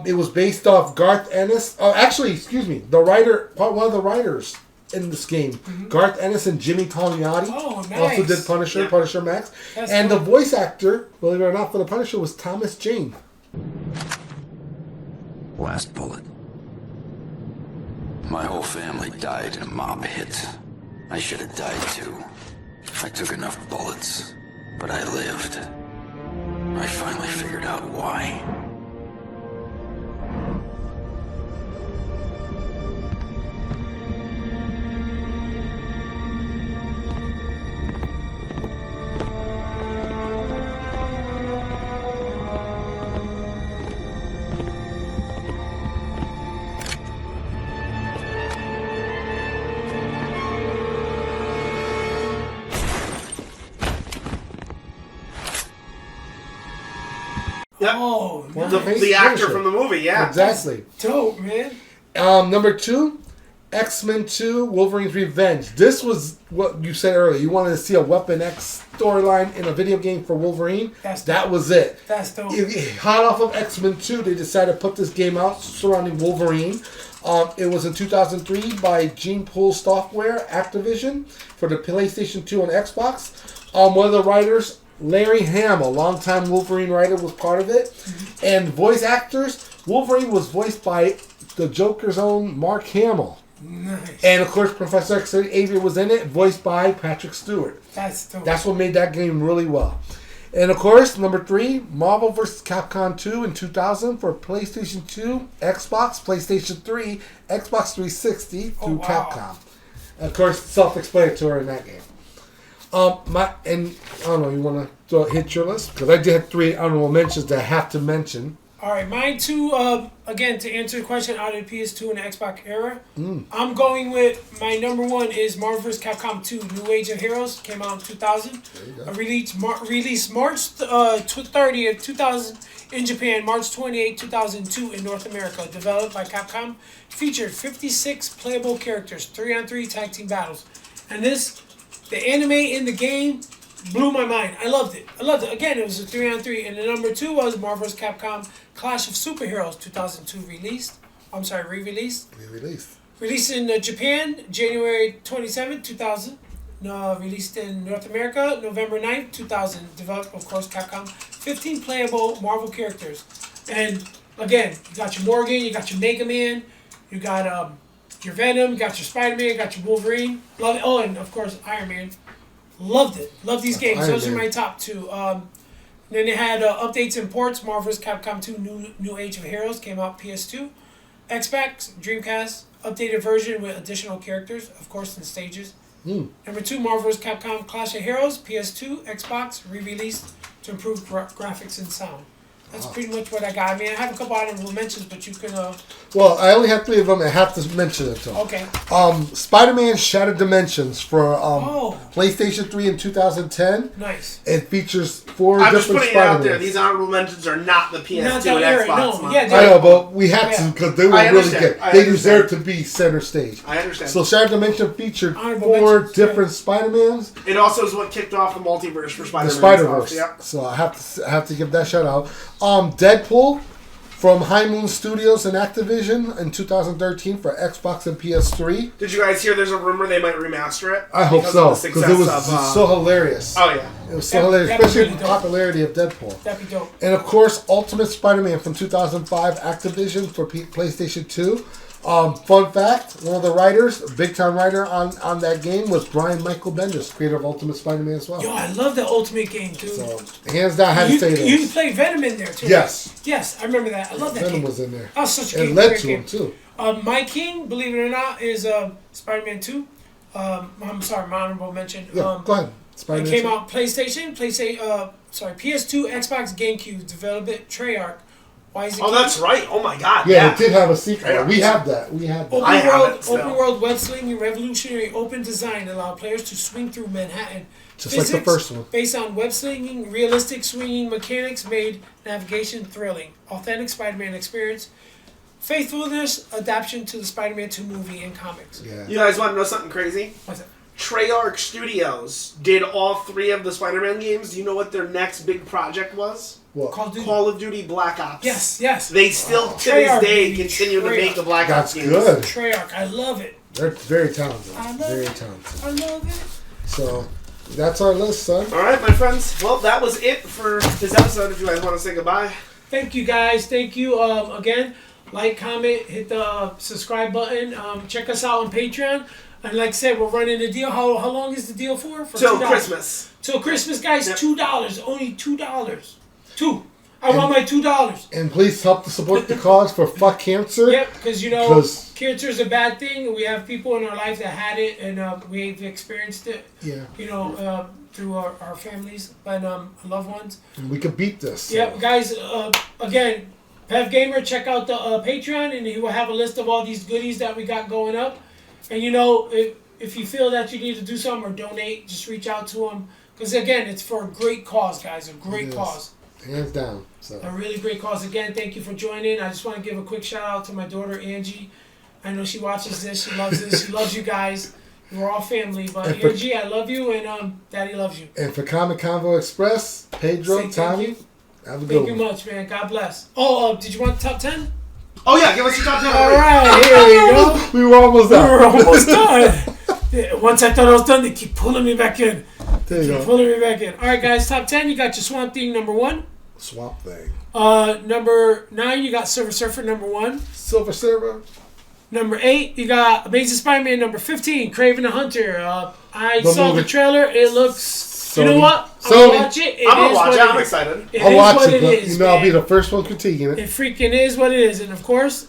It was based off Garth Ennis. The writer, one of the writers in this game, Garth Ennis and Jimmy Palmiotti. Oh, nice. Also did Punisher, Punisher Max. And the voice actor, believe it or not, for the Punisher was Thomas Jane. Last bullet. My whole family died in a mob hit. I should have died too. I took enough bullets, but I lived. I finally figured out why. Yep. Oh, The actor from the movie, yeah. Exactly. dope, man. Number 2, X-Men 2, Wolverine's Revenge. This was what you said earlier. You wanted to see a Weapon X storyline in a video game for Wolverine. That was it. That's dope. Hot off of X-Men 2, they decided to put this game out surrounding Wolverine. It was in 2003 by Gene Pool Software, Activision, for the PlayStation 2 and Xbox. One of the writers, Larry Hamill, longtime Wolverine writer, was part of it. Mm-hmm. And voice actors, Wolverine was voiced by the Joker's own Mark Hamill. Nice. And of course, Professor Xavier was in it, voiced by Patrick Stewart. That's dope. That's what made that game really well. And of course, number 3, Marvel vs. Capcom 2 in 2000 for PlayStation 2, Xbox, PlayStation 3, Xbox 360 through Capcom. And of course, self-explanatory in that game. I don't know, you want to hit your list? Because I did have 3 honorable mentions that I have to mention. All right, mine too. Again, to answer the question, out of the PS2 and the Xbox era, I'm going with my number 1 is Marvel vs. Capcom 2: New Age of Heroes. Came out in 2000. Released March 30th, 2000 in Japan, March 28, 2002 in North America. Developed by Capcom. Featured 56 playable characters, 3-on-3 tag team battles, and the anime in the game blew my mind. I loved it. Again, it was a 3-on-3. And the number 2 was Marvel vs. Capcom Clash of Superheroes 2002 re-released. Released in Japan, January 27, 2000. Released in North America, November 9th, 2000. Developed, of course, Capcom. 15 playable Marvel characters. And again, you got your Morgan, you got your Mega Man, you got your Venom, you got your Spider-Man, you got your Wolverine. Love it. Oh, and of course, Iron Man. Loved it. Loved these games. Those are my top 2. Then they had updates and ports. Marvel vs. Capcom 2 New Age of Heroes came out PS2. Xbox, Dreamcast, updated version with additional characters, of course, in stages. Number 2, Marvel vs. Capcom Clash of Heroes, PS2, Xbox, re-released to improve graphics and sound. That's pretty much what I got. I mean, I have a couple honorable mentions, but you can... Well, I only have 3 of them. I have to mention it, though. Okay. Spider-Man Shattered Dimensions for PlayStation 3 in 2010. Nice. It features 4 I'm different just putting Spider-Man. it out there. These honorable mentions are not the PS2 Not and that Xbox. no. ones. Yeah, I know, but we had to because they were really good. They deserve to be center stage. I understand. So Shattered Dimension featured Honorable 4 mentions, different Spider-Mans. It also is what kicked off the multiverse for Spider-Man. The Spider-Verse. Yep. So I have to give that shout out. Deadpool from High Moon Studios and Activision in 2013 for Xbox and PS3. Did you guys hear there's a rumor they might remaster it? I hope so, because it was so hilarious. Oh, yeah. It was so hilarious, especially with the popularity of Deadpool. That'd be dope. And of course, Ultimate Spider-Man from 2005, Activision for PlayStation 2. Fun fact, one of the writers, big time writer on that game was Brian Michael Bendis, creator of Ultimate Spider-Man as well. Yo, I love the Ultimate game, dude. So, hands down, I had to say this. You play Venom in there, too. Yes. Right? Yes, I remember that. I love that Venom game. was in there. That was such a It great led to game. him, too. My king, believe it or not, is Spider-Man 2. I'm sorry, my honorable mention. Yeah, go ahead. Spider-Man it came 2. Out PS2, Xbox, GameCube, developed it, Treyarch. That's right. Oh my God. Yeah, it did have a sequel. We have that. Open world web slinging, revolutionary open design allowed players to swing through Manhattan. Just like the first one. Based on web slinging, realistic swinging mechanics made navigation thrilling. Authentic Spider-Man experience. Faithfulness, adaptation to the Spider-Man 2 movie and comics. Yeah. You guys want to know something crazy? What's that? Treyarch Studios did all 3 of the Spider-Man games. Do you know what their next big project was? What? Call of Duty Black Ops. Yes. They still, to this day, continue to make the Black Ops games. That's good. Treyarch, I love it. They're very talented. I love it. So, that's our list, son. All right, my friends. Well, that was it for this episode. If you guys want to say goodbye. Thank you, guys. Thank you. Again, like, comment, hit the subscribe button. Check us out on Patreon. And like I said, we're running a deal. How long is the deal for? Till Christmas. Till Christmas, guys. Yep. $2. Only $2. I want my $2. And please help to support the cause for Fuck Cancer. Yep, because cancer is a bad thing. We have people in our life that had it, and we've experienced it. Yeah. Through our families and loved ones. And we can beat this. So. Yep, guys. Again, Pev Gamer, check out the Patreon, and he will have a list of all these goodies that we got going up. And if you feel that you need to do something or donate, just reach out to him. Because again, it's for a great cause, guys. A great cause. Hands down. So a really great cause. Again, thank you for joining. I just want to give a quick shout out to my daughter Angie. I know she watches this. She loves this. She loves you guys. We're all family. But Angie, I love you, and Daddy loves you. And for Comic Convo Express, Pedro, Tommy, have a good Thank you one. much, man. God bless. Oh, did you want the top 10? Oh yeah, give us your top 10. All right, here we go. We were almost done. We were almost done. Yeah, once I thought I was done, they keep pulling me back in. There you go. Pulling me back in. All right, guys, top 10. You got your Swamp Thing number 1. Swamp Thing. Number 9, you got Silver Surfer number 1. Silver Surfer. Number 8, you got Amazing Spider-Man number 15, Kraven the Hunter. I saw movie. the trailer. It looks... You know Sony. what? I'm Sony. gonna watch it. I'm gonna watch it. I'm excited. I'll watch it, but is, I'll be man. the first one critiquing It it. freaking is what it is. And of course,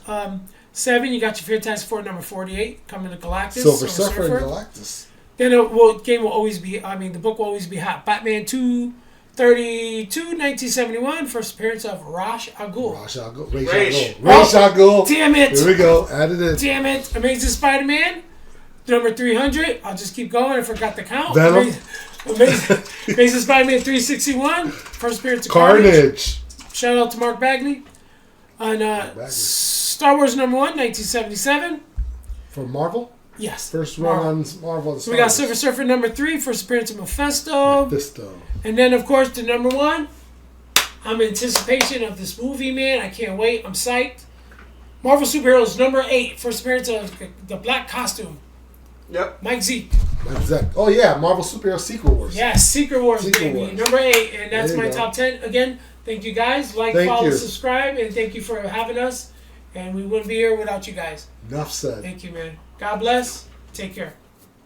7, you got your Fantastic Four number 48, coming to Galactus. Silver Surfer and Galactus. Then the game will always be, the book will always be hot. Batman 232, 1971, first appearance of Ra's al Ghul. Ra's al Ghul. Damn it. Here we go. Added in. Damn it. Amazing Spider-Man, number 300. I'll just keep going. I forgot the count. Venom. Amazing Spider-Man 361, first appearance of Carnage. Shout out to Mark Bagley. On Star Wars number 1, 1977. For Marvel? Yes. First run on Marvel. So we got Silver Surfer number 3, first appearance of Mephisto. And then, of course, the number 1. I'm in anticipation of this movie, man. I can't wait. I'm psyched. Marvel Superheroes number 8, first appearance of the black costume. Yep. Mike Zeke. Oh, yeah. Marvel Superhero Secret Wars. Yes, Secret Wars, baby. Wars. Number 8. And that's There you my go. top 10. Again, thank you guys. Like, Thank follow, you. subscribe. And thank you for having us. And we wouldn't be here without you guys. Enough said. Thank you, man. God bless. Take care.